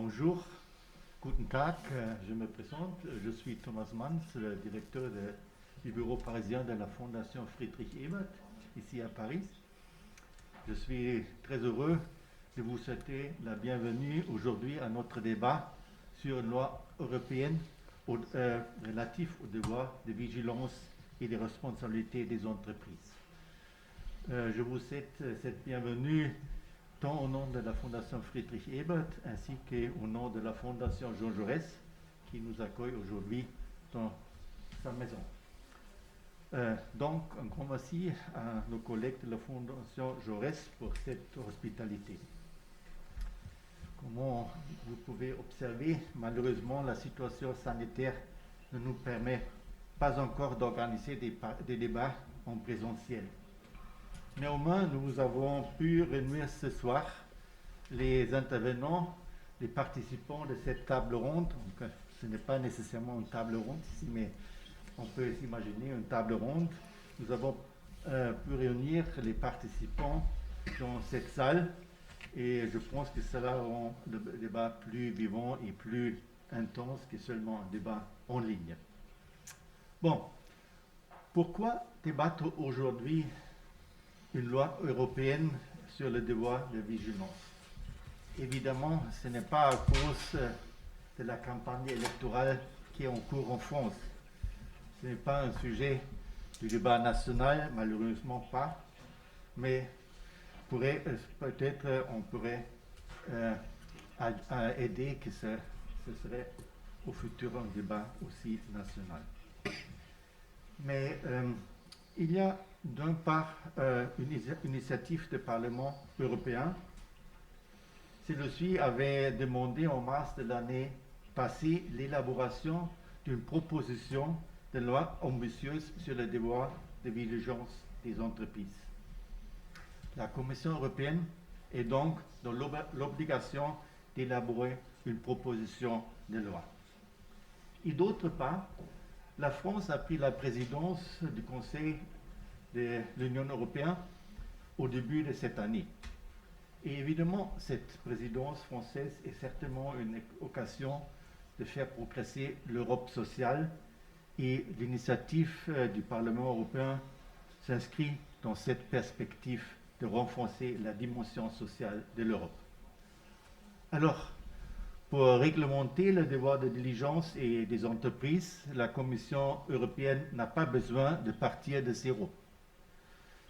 Bonjour, guten Tag, je me présente, je suis Thomas Manns, le directeur du bureau parisien de la Fondation Friedrich Ebert, ici à Paris. Je suis très heureux de vous souhaiter la bienvenue aujourd'hui à notre débat sur une loi européenne relative aux devoirs de vigilance et des responsabilités des entreprises. Je vous souhaite cette bienvenue tant au nom de la Fondation Friedrich Ebert ainsi qu'au nom de la Fondation Jean Jaurès qui nous accueille aujourd'hui dans sa maison. Donc, un grand merci à nos collègues de la Fondation Jaurès pour cette hospitalité. Comme vous pouvez observer, malheureusement, la situation sanitaire ne nous permet pas encore d'organiser des débats en présentiel. Néanmoins, nous avons pu réunir ce soir les intervenants, les participants de cette table ronde. Donc, ce n'est pas nécessairement une table ronde ici, mais on peut s'imaginer une table ronde. Nous avons pu réunir les participants dans cette salle et je pense que cela rend le débat plus vivant et plus intense que seulement un débat en ligne. Bon, pourquoi débattre aujourd'hui une loi européenne sur le devoir de vigilance? Évidemment, ce n'est pas à cause de la campagne électorale qui est en cours en France. Ce n'est pas un sujet du débat national, malheureusement pas, mais peut-être on pourrait aider que ce serait au futur un débat aussi national. Mais il y a d'une part une initiative du Parlement européen. Celui-ci avait demandé en mars de l'année passée l'élaboration d'une proposition de loi ambitieuse sur le devoir de vigilance des entreprises. La Commission européenne est donc dans l'obligation d'élaborer une proposition de loi. Et d'autre part, la France a pris la présidence du Conseil de l'Union européenne au début de cette année. Et évidemment, cette présidence française est certainement une occasion de faire progresser l'Europe sociale et l'initiative du Parlement européen s'inscrit dans cette perspective de renforcer la dimension sociale de l'Europe. Alors, pour réglementer le devoir de diligence et des entreprises, la Commission européenne n'a pas besoin de partir de zéro.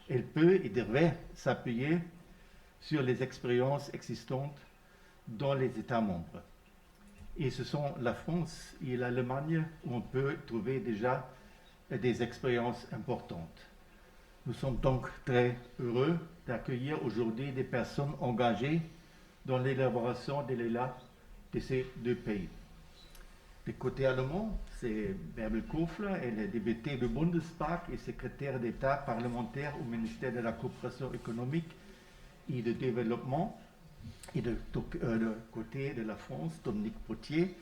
Elle peut et devrait s'appuyer sur les expériences existantes dans les États membres. Et ce sont la France et l'Allemagne où on peut trouver déjà des expériences importantes. Nous sommes donc très heureux d'accueillir aujourd'hui des personnes engagées dans l'élaboration des lois de ces deux pays. Du côté allemand, c'est Bärbel Kofler, elle est députée du Bundestag et secrétaire d'État parlementaire au ministère de la Coopération économique et de développement. Et de côté de la France, Dominique Potier,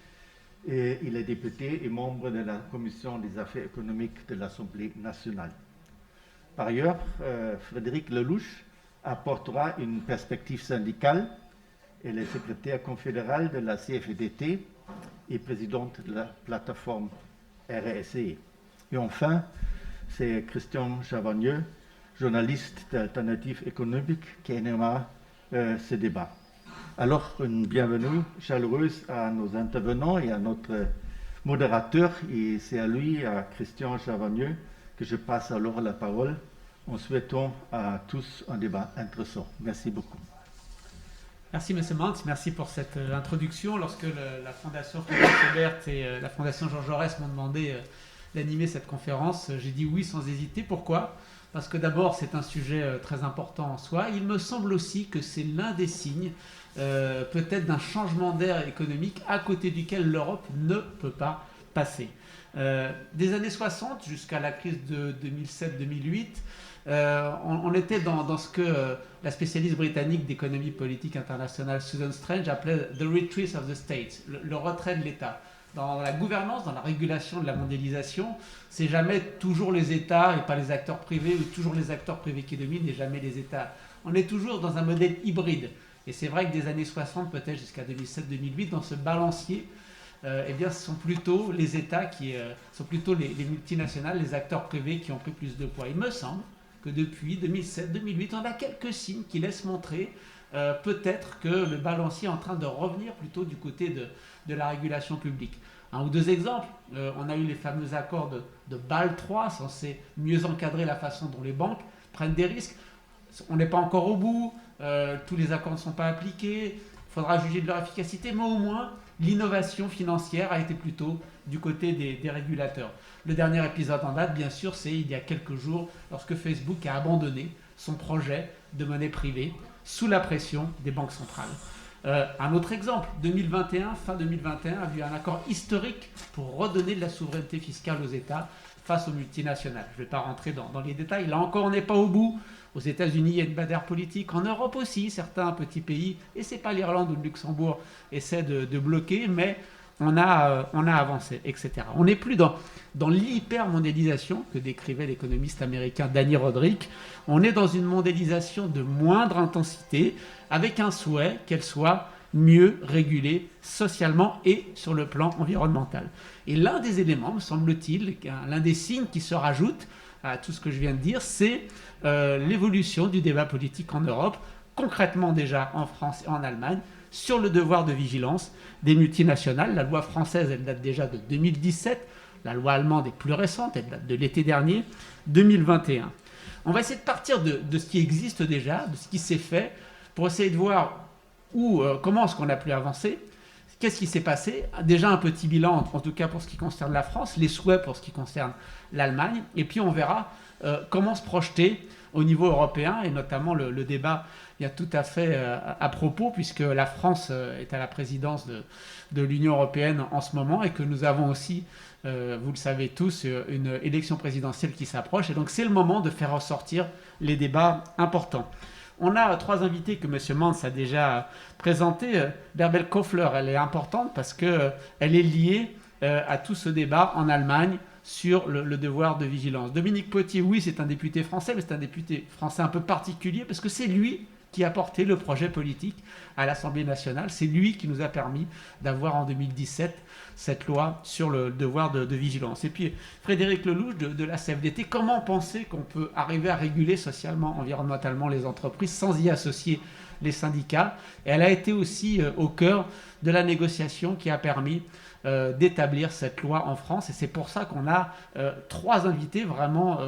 il est député et membre de la Commission des affaires économiques de l'Assemblée nationale. Par ailleurs, Frédéric Lelouch apportera une perspective syndicale. Elle est secrétaire confédérale de la CFDT et présidente de la plateforme RSE. Et enfin, c'est Christian Chavagneux, journaliste d'Alternative économique, qui animera ce débat. Alors, une bienvenue chaleureuse à nos intervenants et à notre modérateur. Et c'est à lui, à Christian Chavagneux, que je passe alors la parole en souhaitant à tous un débat intéressant. Merci beaucoup. Merci M. Manns, merci pour cette introduction. Lorsque la Fondation Friedrich Ebert et la Fondation Jean Jaurès m'ont demandé d'animer cette conférence, j'ai dit oui sans hésiter. Pourquoi ? Parce que d'abord, c'est un sujet très important en soi. Il me semble aussi que c'est l'un des signes peut-être d'un changement d'air économique à côté duquel l'Europe ne peut pas passer. Des années 60 jusqu'à la crise de 2007-2008, on était dans ce que la spécialiste britannique d'économie politique internationale Susan Strange appelait « the retreat of the state », le retrait de l'État. Dans la gouvernance, dans la régulation de la mondialisation, c'est jamais toujours les États et pas les acteurs privés, ou toujours les acteurs privés qui dominent et jamais les États. On est toujours dans un modèle hybride. Et c'est vrai que des années 60 peut-être jusqu'à 2007-2008, dans ce balancier, eh bien, ce sont plutôt les États sont plutôt les multinationales, les acteurs privés qui ont pris plus de poids. Il me semble que depuis 2007-2008, on a quelques signes qui laissent montrer peut-être que le balancier est en train de revenir plutôt du côté de la régulation publique. Un ou deux exemples, on a eu les fameux accords de Bâle III, censés mieux encadrer la façon dont les banques prennent des risques. On n'est pas encore au bout, tous les accords ne sont pas appliqués, il faudra juger de leur efficacité, mais au moins l'innovation financière a été plutôt du côté des régulateurs. Le dernier épisode en date, bien sûr, c'est il y a quelques jours, lorsque Facebook a abandonné son projet de monnaie privée sous la pression des banques centrales. Un autre exemple, fin 2021 a vu un accord historique pour redonner de la souveraineté fiscale aux États face aux multinationales. Je ne vais pas rentrer dans les détails, là encore on n'est pas au bout. Aux États-Unis, il y a une bagarre politique. En Europe aussi, certains petits pays, et ce n'est pas l'Irlande ou le Luxembourg, essaient de bloquer, mais on a avancé, etc. On n'est plus dans l'hyper-mondialisation que décrivait l'économiste américain Danny Roderick. On est dans une mondialisation de moindre intensité, avec un souhait qu'elle soit mieux régulée socialement et sur le plan environnemental. Et l'un des éléments, me semble-t-il, l'un des signes qui se rajoutent à tout ce que je viens de dire, c'est l'évolution du débat politique en Europe, concrètement déjà en France et en Allemagne, sur le devoir de vigilance des multinationales. La loi française, elle date déjà de 2017, la loi allemande est plus récente, elle date de l'été dernier, 2021. On va essayer de partir de ce qui existe déjà, de ce qui s'est fait, pour essayer de voir comment est-ce qu'on a pu avancer, qu'est-ce qui s'est passé. Déjà un petit bilan, en tout cas pour ce qui concerne la France, les souhaits pour ce qui concerne l'Allemagne, et puis on verra comment se projeter au niveau européen, et notamment le débat est tout à fait à propos, puisque la France est à la présidence de l'Union européenne en ce moment, et que nous avons aussi, vous le savez tous, une élection présidentielle qui s'approche, et donc c'est le moment de faire ressortir les débats importants. On a trois invités que M. Mans a déjà présentés. Bärbel Kofler, elle est importante parce qu'elle est liée à tout ce débat en Allemagne sur le devoir de vigilance. Dominique Potier, oui, c'est un député français, mais c'est un député français un peu particulier parce que c'est lui qui a porté le projet politique à l'Assemblée nationale. C'est lui qui nous a permis d'avoir en 2017 cette loi sur le devoir de vigilance. Et puis Frédéric Lelouch de la CFDT, comment penser qu'on peut arriver à réguler socialement, environnementalement les entreprises sans y associer les syndicats? Et elle a été aussi au cœur de la négociation qui a permis d'établir cette loi en France, et c'est pour ça qu'on a trois invités, vraiment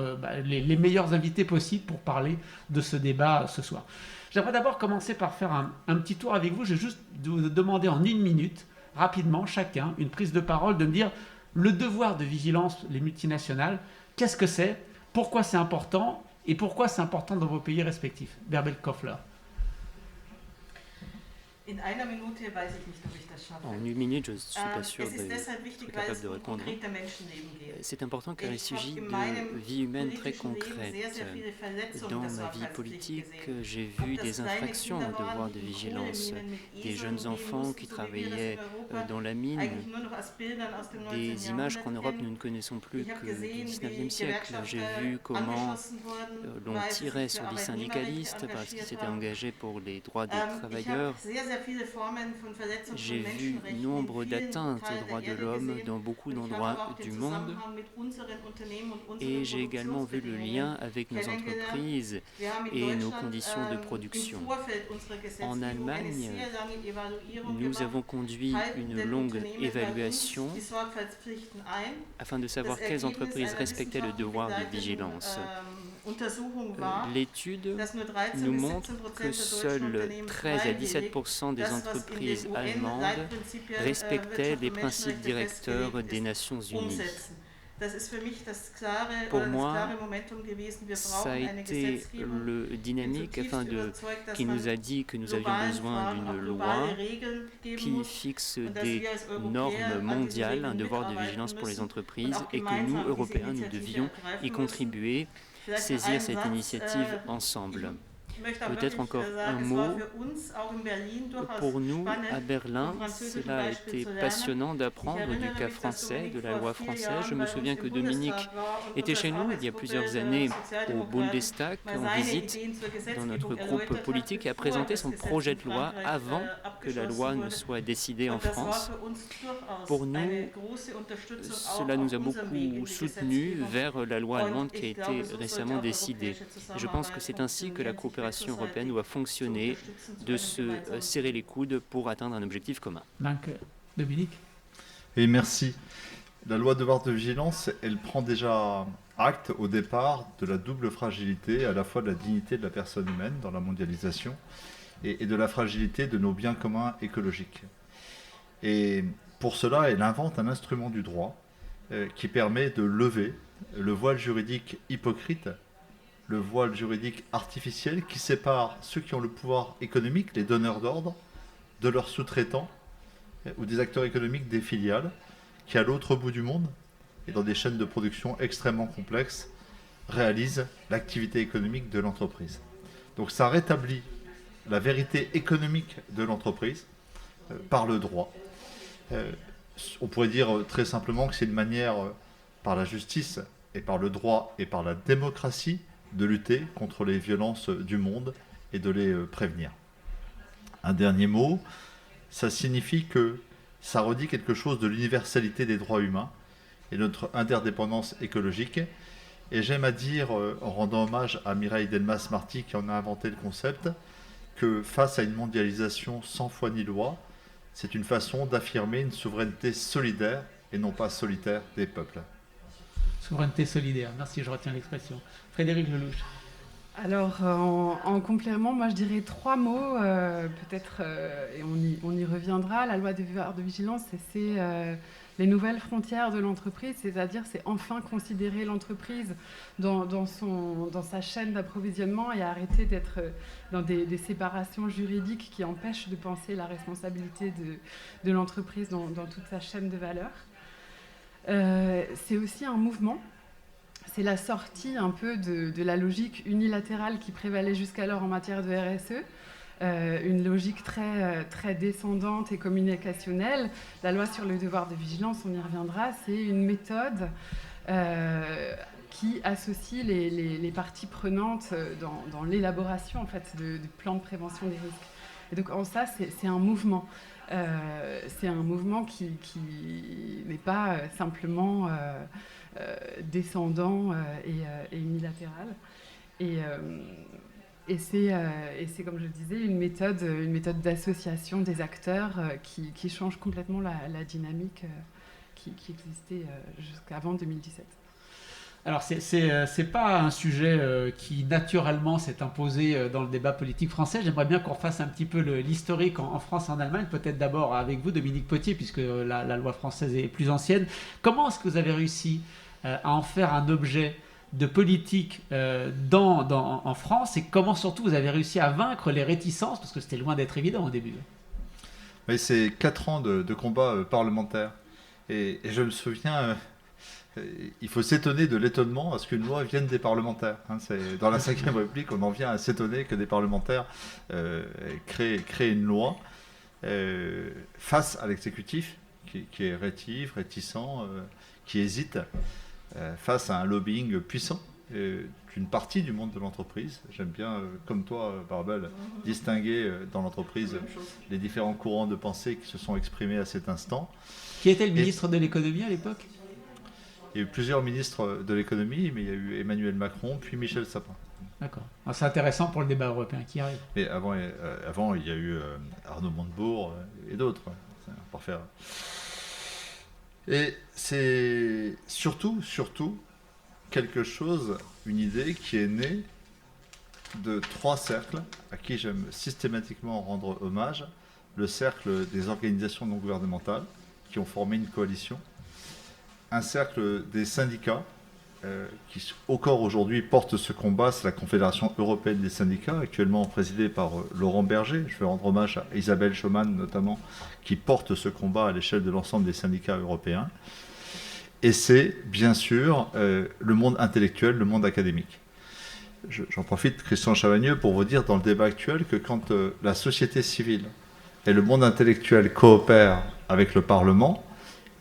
les meilleurs invités possibles pour parler de ce débat ce soir. J'aimerais d'abord commencer par faire un petit tour avec vous. Je vais juste vous demander en 1 minute, rapidement, chacun, une prise de parole, de me dire le devoir de vigilance, les multinationales, qu'est-ce que c'est, pourquoi c'est important, et pourquoi c'est important dans vos pays respectifs. Bärbel Kofler. En 1 minute, je ne suis pas sûr d'être capable de répondre. C'est important car il s'agit de vie humaine très concrète. Dans ma vie politique, j'ai vu des infractions au devoir de vigilance, des jeunes enfants qui travaillaient dans la mine, des images qu'en Europe nous ne connaissons plus que du 19e siècle. J'ai vu comment l'on tirait sur des syndicalistes parce qu'ils s'étaient engagés pour les droits des travailleurs. J'ai vu nombre d'atteintes aux droits de l'homme dans beaucoup d'endroits du monde, et j'ai également vu le lien avec nos entreprises et nos conditions de production. En Allemagne, nous avons conduit une longue évaluation afin de savoir quelles entreprises respectaient le devoir de vigilance. L'étude nous montre que seuls 13 à 17% des entreprises allemandes respectaient les principes directeurs des Nations Unies. Pour moi, ça a été le dynamique qui nous a dit que nous avions besoin d'une loi qui fixe des normes mondiales, un devoir de vigilance pour les entreprises, et que nous, Européens, nous devions y contribuer, saisir cette initiative ensemble. Peut-être encore un mot. Pour nous, à Berlin, cela a été passionnant d'apprendre du cas français, de la loi française. Je me souviens que Dominique était chez nous il y a plusieurs années au Bundestag en visite dans notre groupe politique et a présenté son projet de loi avant que la loi ne soit décidée en France. Pour nous, cela nous a beaucoup soutenus vers la loi allemande qui a été récemment décidée. Et je pense que c'est ainsi que la coopération européenne doit fonctionner, de se serrer les coudes pour atteindre un objectif commun. Donc, Dominique ? Et merci. La loi devoir de vigilance, elle prend déjà acte au départ de la double fragilité, à la fois de la dignité de la personne humaine dans la mondialisation et de la fragilité de nos biens communs écologiques. Et pour cela, elle invente un instrument du droit qui permet de lever le voile juridique hypocrite, le voile juridique artificiel qui sépare ceux qui ont le pouvoir économique, les donneurs d'ordre, de leurs sous-traitants ou des acteurs économiques des filiales qui, à l'autre bout du monde et dans des chaînes de production extrêmement complexes, réalisent l'activité économique de l'entreprise. Donc ça rétablit la vérité économique de l'entreprise par le droit. On pourrait dire très simplement que c'est une manière, par la justice et par le droit et par la démocratie, de lutter contre les violences du monde et de les prévenir. Un dernier mot, ça signifie que ça redit quelque chose de l'universalité des droits humains et de notre interdépendance écologique. Et j'aime à dire, en rendant hommage à Mireille Delmas-Marty qui en a inventé le concept, que face à une mondialisation sans foi ni loi, c'est une façon d'affirmer une souveraineté solidaire et non pas solitaire des peuples. Souveraineté solidaire, merci, je retiens l'expression. Frédéric Lelouch. Alors, en complément, moi je dirais 3 mots, peut-être, et on y reviendra. La loi de vigilance, c'est les nouvelles frontières de l'entreprise, c'est-à-dire c'est enfin considérer l'entreprise dans sa chaîne d'approvisionnement et arrêter d'être dans des séparations juridiques qui empêchent de penser la responsabilité de l'entreprise dans toute sa chaîne de valeur. C'est aussi un mouvement. C'est la sortie un peu de la logique unilatérale qui prévalait jusqu'alors en matière de RSE, une logique très descendante et communicationnelle. La loi sur le devoir de vigilance, on y reviendra, c'est une méthode qui associe les parties prenantes dans l'élaboration en fait, du plan de prévention des risques. Et donc en ça, c'est un mouvement. C'est un mouvement qui n'est pas simplement descendant et unilatéral. Et c'est, comme je le disais, une méthode d'association des acteurs qui change complètement la dynamique qui existait jusqu'avant 2017. Alors, c'est pas un sujet qui, naturellement, s'est imposé dans le débat politique français. J'aimerais bien qu'on fasse un petit peu l'historique en France et en Allemagne. Peut-être d'abord avec vous, Dominique Potier, puisque la loi française est plus ancienne. Comment est-ce que vous avez réussi à en faire un objet de politique en France, et comment surtout vous avez réussi à vaincre les réticences, parce que c'était loin d'être évident au début? Mais c'est 4 ans de combat parlementaire. Et je me souviens... il faut s'étonner de l'étonnement à ce qu'une loi vienne des parlementaires. Dans la Ve République, on en vient à s'étonner que des parlementaires créent une loi face à l'exécutif qui est réticent, qui hésite, face à un lobbying puissant d'une partie du monde de l'entreprise. J'aime bien, comme toi, Barbel, distinguer dans l'entreprise les différents courants de pensée qui se sont exprimés à cet instant. Qui était le ministre de l'économie à l'époque ? Il y a eu plusieurs ministres de l'économie, mais il y a eu Emmanuel Macron, puis Michel Sapin. D'accord. C'est intéressant pour le débat européen qui arrive. Mais avant il y a eu Arnaud Montebourg et d'autres. Pour faire. Et c'est surtout quelque chose, une idée qui est née de 3 cercles à qui j'aime systématiquement rendre hommage. Le cercle des organisations non gouvernementales qui ont formé une coalition. Un cercle des syndicats qui encore aujourd'hui portent ce combat, c'est la Confédération européenne des syndicats, actuellement présidée par Laurent Berger. Je veux rendre hommage à Isabelle Schumann notamment, qui porte ce combat à l'échelle de l'ensemble des syndicats européens. Et c'est bien sûr le monde intellectuel, le monde académique. j'en profite, Christian Chavagneux, pour vous dire dans le débat actuel que quand la société civile et le monde intellectuel coopèrent avec le Parlement,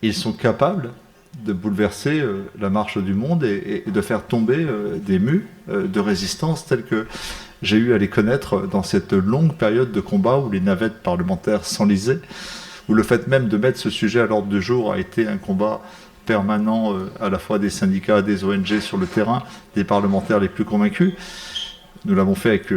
ils sont capables de bouleverser la marche du monde et de faire tomber des murs de résistance tels que j'ai eu à les connaître dans cette longue période de combat où les navettes parlementaires s'enlisaient, où le fait même de mettre ce sujet à l'ordre du jour a été un combat permanent à la fois des syndicats, des ONG sur le terrain, des parlementaires les plus convaincus. Nous l'avons fait avec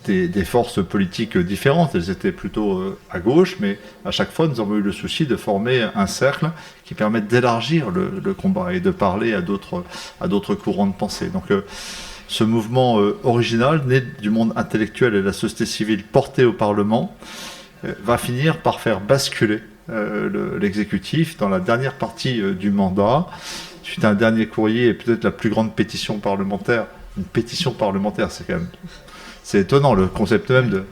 des forces politiques différentes. Elles étaient plutôt à gauche, mais à chaque fois, nous avons eu le souci de former un cercle qui permette d'élargir le combat et de parler à d'autres courants de pensée. Donc, ce mouvement original, né du monde intellectuel et de la société civile porté au Parlement, va finir par faire basculer l'exécutif dans la dernière partie du mandat, suite à un dernier courrier et peut-être la plus grande pétition parlementaire. Une pétition parlementaire, c'est quand même... C'est étonnant, le concept même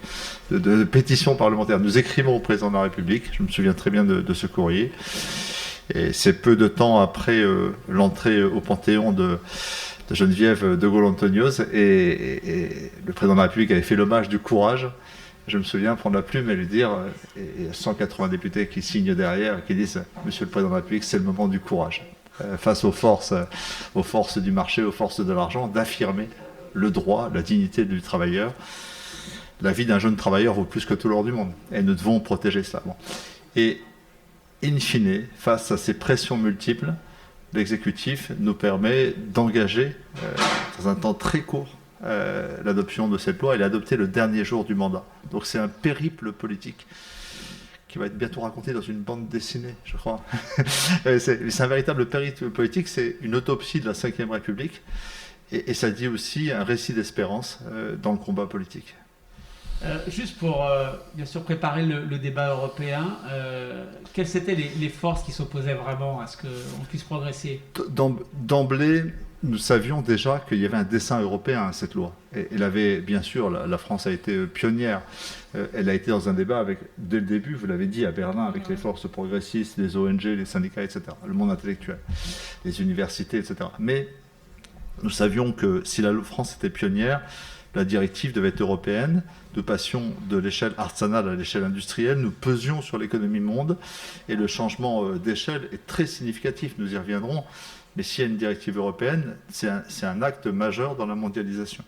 de pétition parlementaire. Nous écrivons au président de la République, je me souviens très bien de ce courrier, et c'est peu de temps après l'entrée au Panthéon de Geneviève de Gaulle-Anthonioz, et le président de la République avait fait l'hommage du courage. Je me souviens prendre la plume et lui dire, et 180 députés qui signent derrière, et qui disent « Monsieur le président de la République, c'est le moment du courage ». Face aux forces du marché, aux forces de l'argent, d'affirmer le droit, la dignité du travailleur. La vie d'un jeune travailleur vaut plus que tout l'or du monde. Et nous devons protéger ça. Bon. Et in fine, face à ces pressions multiples, l'exécutif nous permet d'engager dans un temps très court l'adoption de cette loi et l'adopter le dernier jour du mandat. Donc c'est un périple politique qui va être bientôt raconté dans une bande dessinée, je crois. C'est un véritable périple politique, c'est une autopsie de la Ve République. Et ça dit aussi un récit d'espérance dans le combat politique. Juste pour, bien sûr, préparer le débat européen, quelles étaient les forces qui s'opposaient vraiment à ce qu'on puisse progresser? D'emblée, nous savions déjà qu'il y avait un dessein européen à cette loi. Et elle avait, bien sûr, la France a été pionnière. Elle a été dans un débat dès le début, vous l'avez dit, à Berlin, avec les forces progressistes, les ONG, les syndicats, etc., le monde intellectuel, les universités, etc. Mais nous savions que si la France était pionnière, la directive devait être européenne. Nous passions de l'échelle artisanale à l'échelle industrielle. Nous pesions sur l'économie monde. Et le changement d'échelle est très significatif. Nous y reviendrons. Mais s'il y a une directive européenne, c'est un acte majeur dans la mondialisation,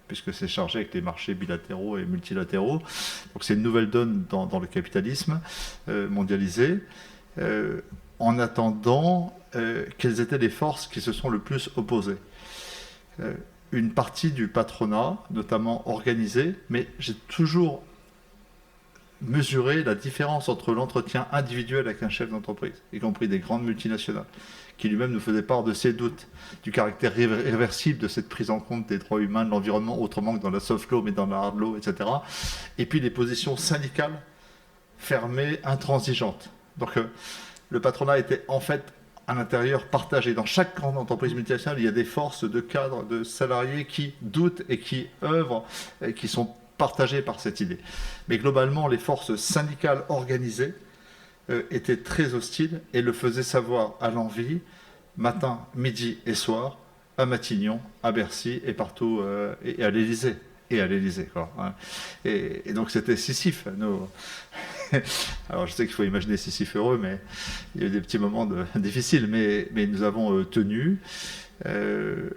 puisque c'est chargé avec les marchés bilatéraux et multilatéraux. Donc c'est une nouvelle donne dans le capitalisme mondialisé. En attendant, quelles étaient les forces qui se sont le plus opposées? Une partie du patronat, notamment organisé, mais j'ai toujours mesuré la différence entre l'entretien individuel avec un chef d'entreprise, y compris des grandes multinationales, qui lui-même nous faisait part de ses doutes, du caractère irréversible de cette prise en compte des droits humains, de l'environnement, autrement que dans la soft law, mais dans la hard law, etc. Et puis les positions syndicales fermées, intransigeantes. Donc le patronat était en fait à l'intérieur partagé. Dans chaque grande entreprise multinationale, il y a des forces de cadres, de salariés qui doutent et qui œuvrent, et qui sont partagés par cette idée. Mais globalement, les forces syndicales organisées étaient très hostiles et le faisaient savoir à l'envi, matin, midi et soir, à Matignon, à Bercy et partout, et à l'Élysée. Et à l'Élysée, quoi. Et donc c'était Sisyphe. Alors je sais qu'il faut imaginer Sisyphe heureux, mais il y a eu des petits moments difficiles, mais nous avons tenu. Je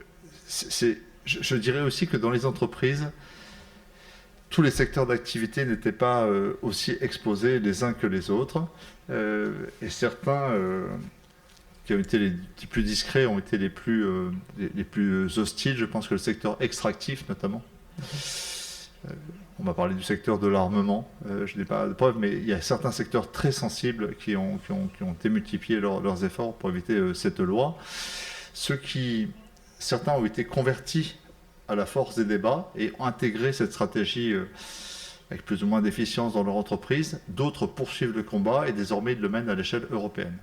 dirais aussi que dans les entreprises, tous les secteurs d'activité n'étaient pas aussi exposés les uns que les autres. Et certains qui ont été les plus discrets ont été les plus hostiles. Je pense que le secteur extractif, notamment. On m'a parlé du secteur de l'armement. Je n'ai pas de preuves, mais il y a certains secteurs très sensibles qui ont démultiplié leurs efforts pour éviter cette loi. Certains ont été convertis à la force des débats et ont intégré cette stratégie avec plus ou moins d'efficience dans leur entreprise. D'autres poursuivent le combat et désormais ils le mènent à l'échelle européenne.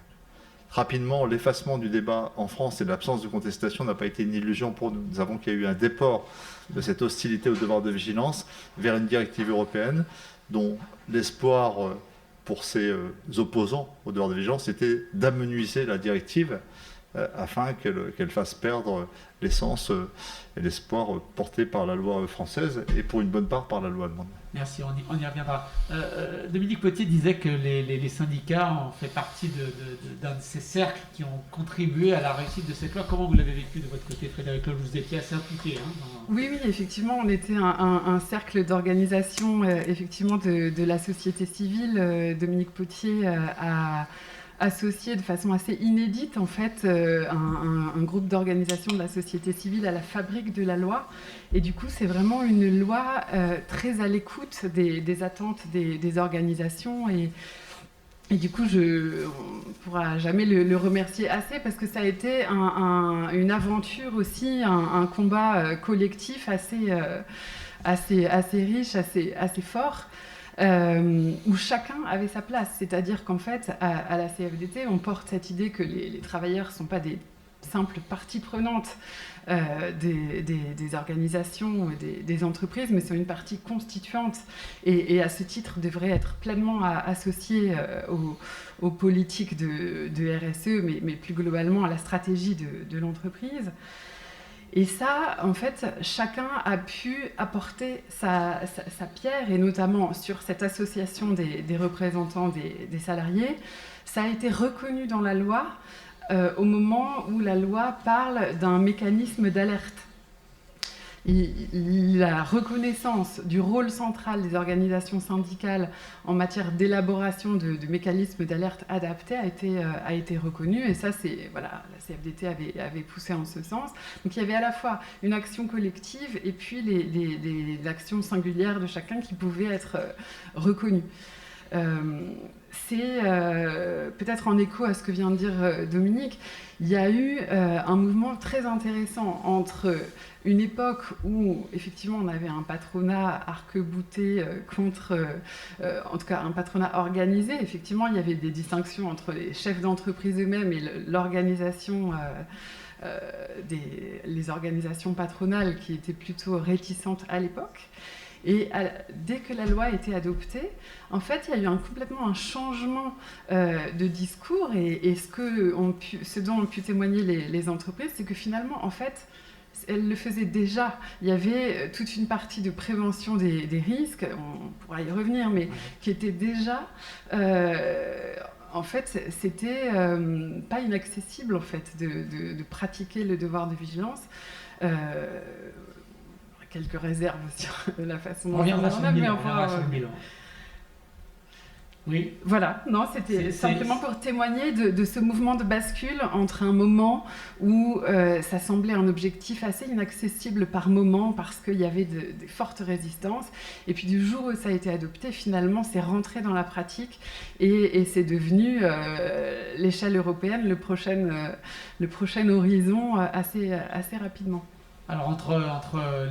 Rapidement, l'effacement du débat en France et l'absence de contestation n'a pas été une illusion pour nous. Nous avons qu'il y a eu un déport de cette hostilité au devoir de vigilance vers une directive européenne dont l'espoir pour ses opposants au devoir de vigilance était d'amenuiser la directive afin qu'elle fasse perdre l'essence et l'espoir porté par la loi française et pour une bonne part par la loi allemande. Merci, on y reviendra. Dominique Potier disait que les syndicats ont fait partie d'un de ces cercles qui ont contribué à la réussite de cette loi. Comment vous l'avez vécu de votre côté, Frédéric Loge? Vous étiez assez impliqué. Oui, effectivement, on était un cercle d'organisation effectivement de la société civile. Dominique Potier a associé de façon assez inédite en fait un groupe d'organisation de la société civile à la fabrique de la loi, et du coup c'est vraiment une loi très à l'écoute des attentes des organisations, et du coup on ne pourra jamais le remercier assez, parce que ça a été une aventure aussi, un combat collectif assez riche, assez fort, où chacun avait sa place. C'est-à-dire qu'en fait, à la CFDT, on porte cette idée que les travailleurs ne sont pas des simples parties prenantes des organisations, des entreprises, mais sont une partie constituante, et à ce titre devraient être pleinement associés aux politiques de RSE, mais plus globalement à la stratégie de l'entreprise. Et ça, en fait, chacun a pu apporter sa pierre, et notamment sur cette association des représentants des salariés. Ça a été reconnu dans la loi au moment où la loi parle d'un mécanisme d'alerte. La reconnaissance du rôle central des organisations syndicales en matière d'élaboration de mécanismes d'alerte adaptés a été reconnue, et ça, la CFDT avait poussé en ce sens. Donc il y avait à la fois une action collective et puis l'actions singulières de chacun qui pouvaient être reconnues. C'est peut-être en écho à ce que vient de dire Dominique, il y a eu un mouvement très intéressant entre une époque où effectivement on avait un patronat arc-bouté contre, en tout cas un patronat organisé. Effectivement, il y avait des distinctions entre les chefs d'entreprise eux-mêmes et l'organisation, les organisations patronales qui étaient plutôt réticentes à l'époque. Et dès que la loi a été adoptée, en fait, il y a eu complètement un changement de discours, et ce dont ont pu témoigner les entreprises, c'est que finalement, en fait, elles le faisaient déjà. Il y avait toute une partie de prévention des risques, on pourra y revenir, mais qui était déjà... en fait, c'était pas inaccessible en fait, de pratiquer le devoir de vigilance. Quelques réserves sur la façon dont on reviendra sur le bilan. Oui. Voilà, non, c'était simplement pour témoigner de ce mouvement de bascule entre un moment où ça semblait un objectif assez inaccessible par moment parce qu'il y avait des fortes résistances, et puis du jour où ça a été adopté, finalement, c'est rentré dans la pratique, et c'est devenu l'échelle européenne, le prochain horizon assez rapidement. Alors entre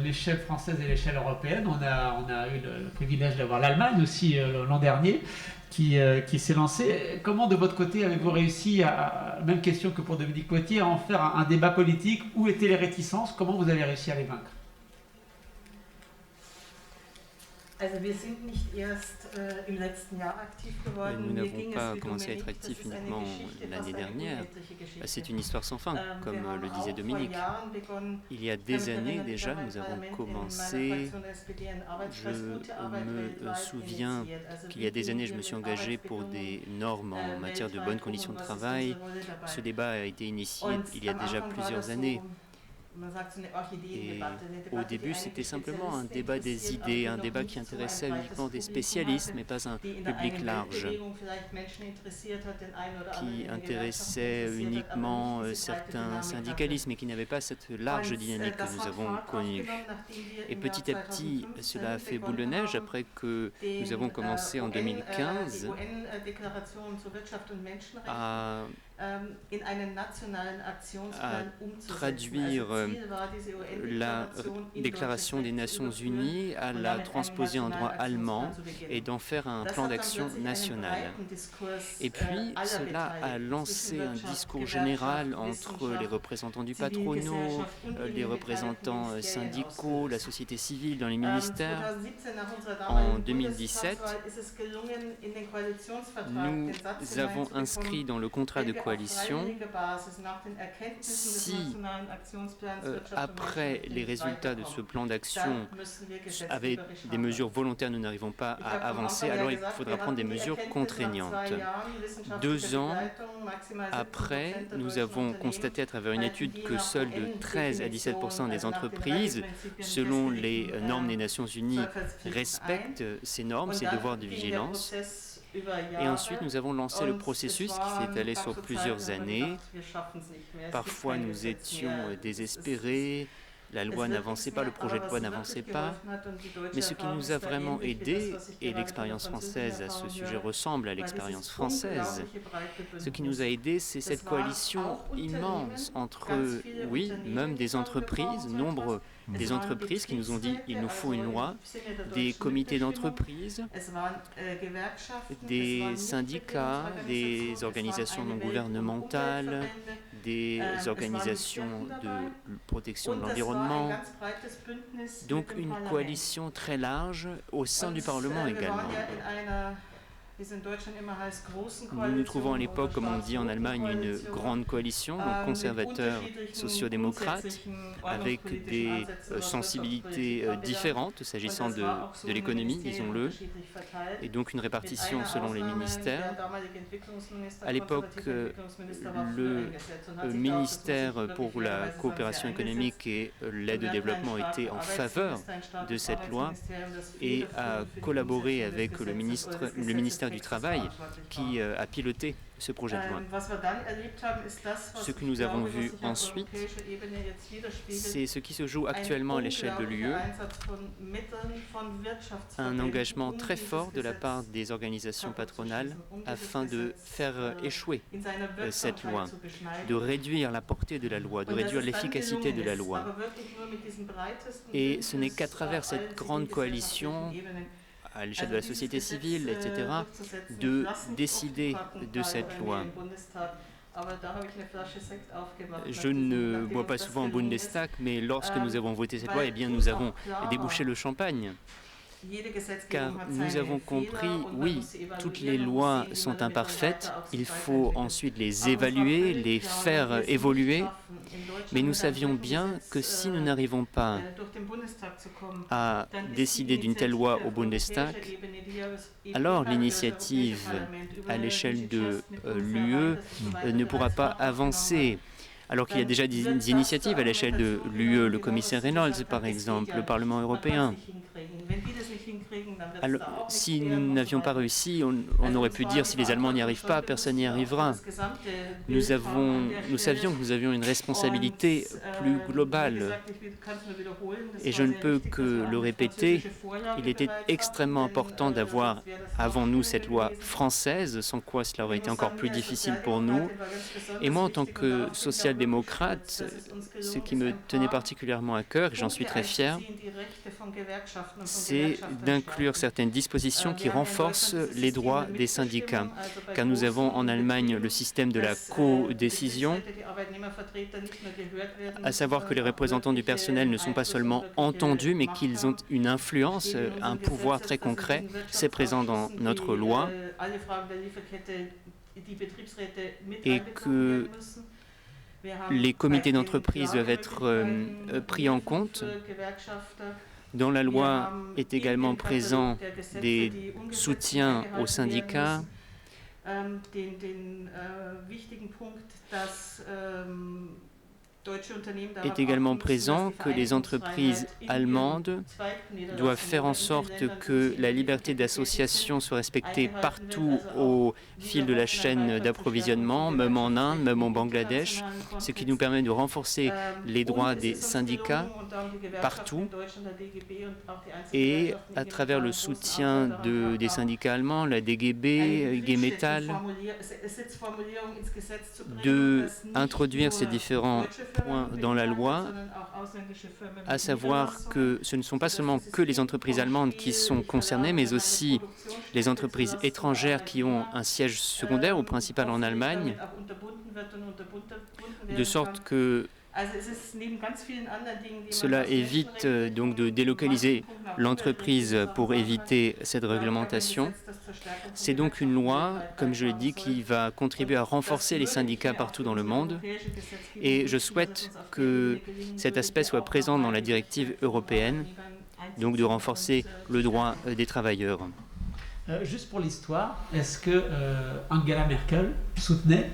l'échelle française et l'échelle européenne, on a eu le privilège d'avoir l'Allemagne aussi l'an dernier qui s'est lancée. Comment de votre côté avez-vous réussi, même question que pour Dominique Potier, à en faire un débat politique? Où étaient les réticences? Comment vous avez réussi à les vaincre? Nous n'avons pas commencé à être actifs uniquement l'année dernière. C'est une histoire sans fin, comme le disait Dominique. Il y a des années déjà, nous avons commencé. Je me souviens qu'il y a des années, je me suis engagé pour des normes en matière de bonnes conditions de travail. Ce débat a été initié il y a déjà plusieurs années. Et au début, c'était simplement un débat des idées, un débat qui intéressait uniquement des spécialistes, mais pas un public large, qui intéressait uniquement certains syndicalistes, mais qui n'avait pas cette large dynamique que nous avons connue. Et petit à petit, cela a fait boule de neige après que nous avons commencé en 2015 à traduire la Déclaration des Nations Unies, à la transposer en droit allemand et d'en faire un plan d'action national. Et puis, cela a lancé un discours général entre les représentants du patronat, les représentants syndicaux, la société civile dans les ministères. En 2017, nous avons inscrit dans le contrat de coalition, si après les résultats de ce plan d'action, avec des mesures volontaires, nous n'arrivons pas à avancer, alors il faudra prendre des mesures contraignantes. 2 ans après, nous avons constaté à travers une étude que seuls de 13 à 17% des entreprises, selon les normes des Nations Unies, respectent ces normes, ces devoirs de vigilance. Et ensuite, nous avons lancé le processus qui s'est étalé sur plusieurs années. Parfois, nous étions désespérés, la loi n'avançait pas, le projet de loi n'avançait pas. Mais ce qui nous a vraiment aidés, et l'expérience française à ce sujet ressemble à l'expérience française, ce qui nous a aidés, c'est cette coalition immense entre, oui, même des entreprises, nombre des entreprises qui nous ont dit il nous faut une loi, des comités d'entreprise, des syndicats, des organisations non gouvernementales, des organisations de protection de l'environnement. Donc une coalition très large au sein du Parlement également. Nous nous trouvons à l'époque, comme on dit en Allemagne, une grande coalition, donc conservateurs, sociaux-démocrates, avec des sensibilités différentes s'agissant de l'économie, disons-le, et donc une répartition selon les ministères. À l'époque, le ministère pour la coopération économique et l'aide au développement était en faveur de cette loi et a collaboré avec le ministère du Travail qui a piloté ce projet de loi. Ce que nous avons vu ensuite, c'est ce qui se joue actuellement à l'échelle de l'UE, un engagement très fort de la part des organisations patronales afin de faire échouer cette loi, de réduire la portée de la loi, de réduire l'efficacité de la loi. Et ce n'est qu'à travers cette grande coalition à l'échelle de la société civile, etc., de décider de cette loi. Je ne bois pas souvent au Bundestag, mais lorsque nous avons voté cette loi, eh bien, nous avons débouché le champagne. Car nous avons compris, oui, toutes les lois sont imparfaites, il faut ensuite les évaluer, les faire évoluer, mais nous savions bien que si nous n'arrivons pas à décider d'une telle loi au Bundestag, alors l'initiative à l'échelle de l'UE ne pourra pas avancer. Alors qu'il y a déjà des initiatives à l'échelle de l'UE, le commissaire Reynolds par exemple, le Parlement européen. Alors, si nous n'avions pas réussi, on aurait pu dire si les Allemands n'y arrivent pas, personne n'y arrivera. Nous savions que nous avions une responsabilité plus globale. Et je ne peux que le répéter, il était extrêmement important d'avoir avant nous cette loi française, sans quoi cela aurait été encore plus difficile pour nous. Et moi, en tant que social-démocrate, ce qui me tenait particulièrement à cœur, et j'en suis très fier, c'est d'inclure certaines dispositions qui renforcent les droits des syndicats. Car nous avons en Allemagne le système de la codécision, à savoir que les représentants du personnel ne sont pas seulement entendus, mais qu'ils ont une influence, un pouvoir très concret. C'est présent dans notre loi. Et que les comités d'entreprise doivent être pris en compte. Dans la loi est également présent des soutiens aux syndicats. Est également présent que les entreprises allemandes doivent faire en sorte que la liberté d'association soit respectée partout au fil de la chaîne d'approvisionnement, même en Inde, même au Bangladesh, ce qui nous permet de renforcer les droits des syndicats partout et à travers le soutien des syndicats allemands, la DGB, IG Metall, d'introduire ces différents point dans la loi, à savoir que ce ne sont pas seulement que les entreprises allemandes qui sont concernées, mais aussi les entreprises étrangères qui ont un siège secondaire ou principal en Allemagne, de sorte que cela évite donc de délocaliser l'entreprise pour éviter cette réglementation. C'est donc une loi, comme je l'ai dit, qui va contribuer à renforcer les syndicats partout dans le monde. Et je souhaite que cet aspect soit présent dans la directive européenne, donc de renforcer le droit des travailleurs. Juste pour l'histoire, est-ce que Angela Merkel soutenait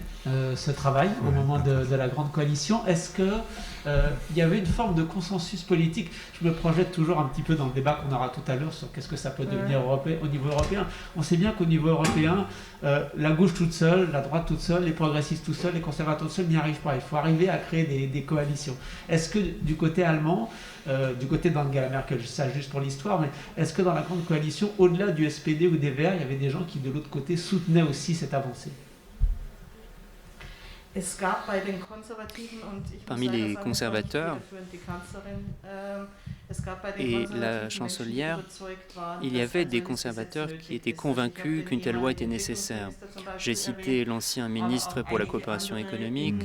ce travail au moment de la grande coalition? Est-ce qu'il y avait une forme de consensus politique? Je me projette toujours un petit peu dans le débat qu'on aura tout à l'heure sur qu'est-ce que ça peut devenir au niveau européen. On sait bien qu'au niveau européen, la gauche toute seule, la droite toute seule, les progressistes tout seuls, les conservateurs tout seuls n'y arrivent pas. Il faut arriver à créer des coalitions. Est-ce que du côté allemand, du côté d'Angela Merkel, je sais juste pour l'histoire, mais est-ce que dans la grande coalition, au-delà du SPD ou des Verts, il y avait des gens qui de l'autre côté soutenaient aussi cette avancée? Parmi les conservateurs et la chancelière, il y avait des conservateurs qui étaient convaincus qu'une telle loi était nécessaire. J'ai cité l'ancien ministre pour la coopération économique,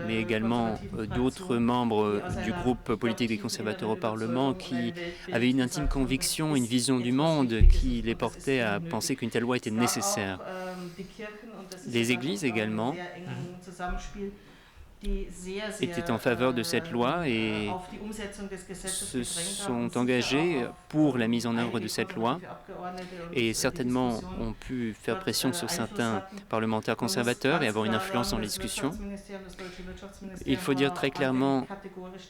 mais également d'autres membres du groupe politique des conservateurs au Parlement qui avaient une intime conviction, une vision du monde qui les portait à penser qu'une telle loi était nécessaire. Les églises également étaient en faveur de cette loi et se sont engagés pour la mise en œuvre de cette loi et certainement ont pu faire pression sur certains parlementaires conservateurs et avoir une influence dans les discussions. Il faut dire très clairement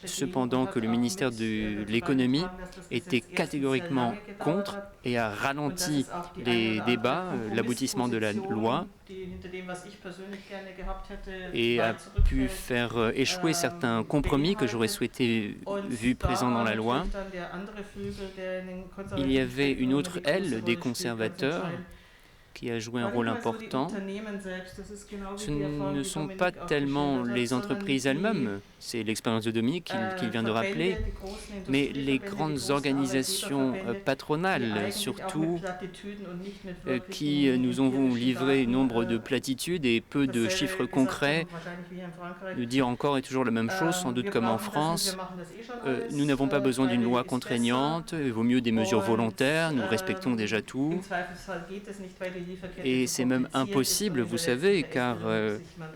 cependant que le ministère de l'économie était catégoriquement contre et a ralenti les débats, l'aboutissement de la loi, et a pu faire échouer certains compromis que j'aurais souhaité vus présents dans la loi. Il y avait une autre aile des conservateurs qui a joué un rôle important. Ce ne sont pas tellement les entreprises elles-mêmes, c'est l'expérience de Dominique qu'il vient de rappeler, mais les grandes organisations patronales, surtout, qui nous ont livré nombre de platitudes et peu de chiffres concrets. Nous dire encore et toujours la même chose, sans doute comme en France. Nous n'avons pas besoin d'une loi contraignante, il vaut mieux des mesures volontaires, nous respectons déjà tout. Et c'est même impossible, vous savez, car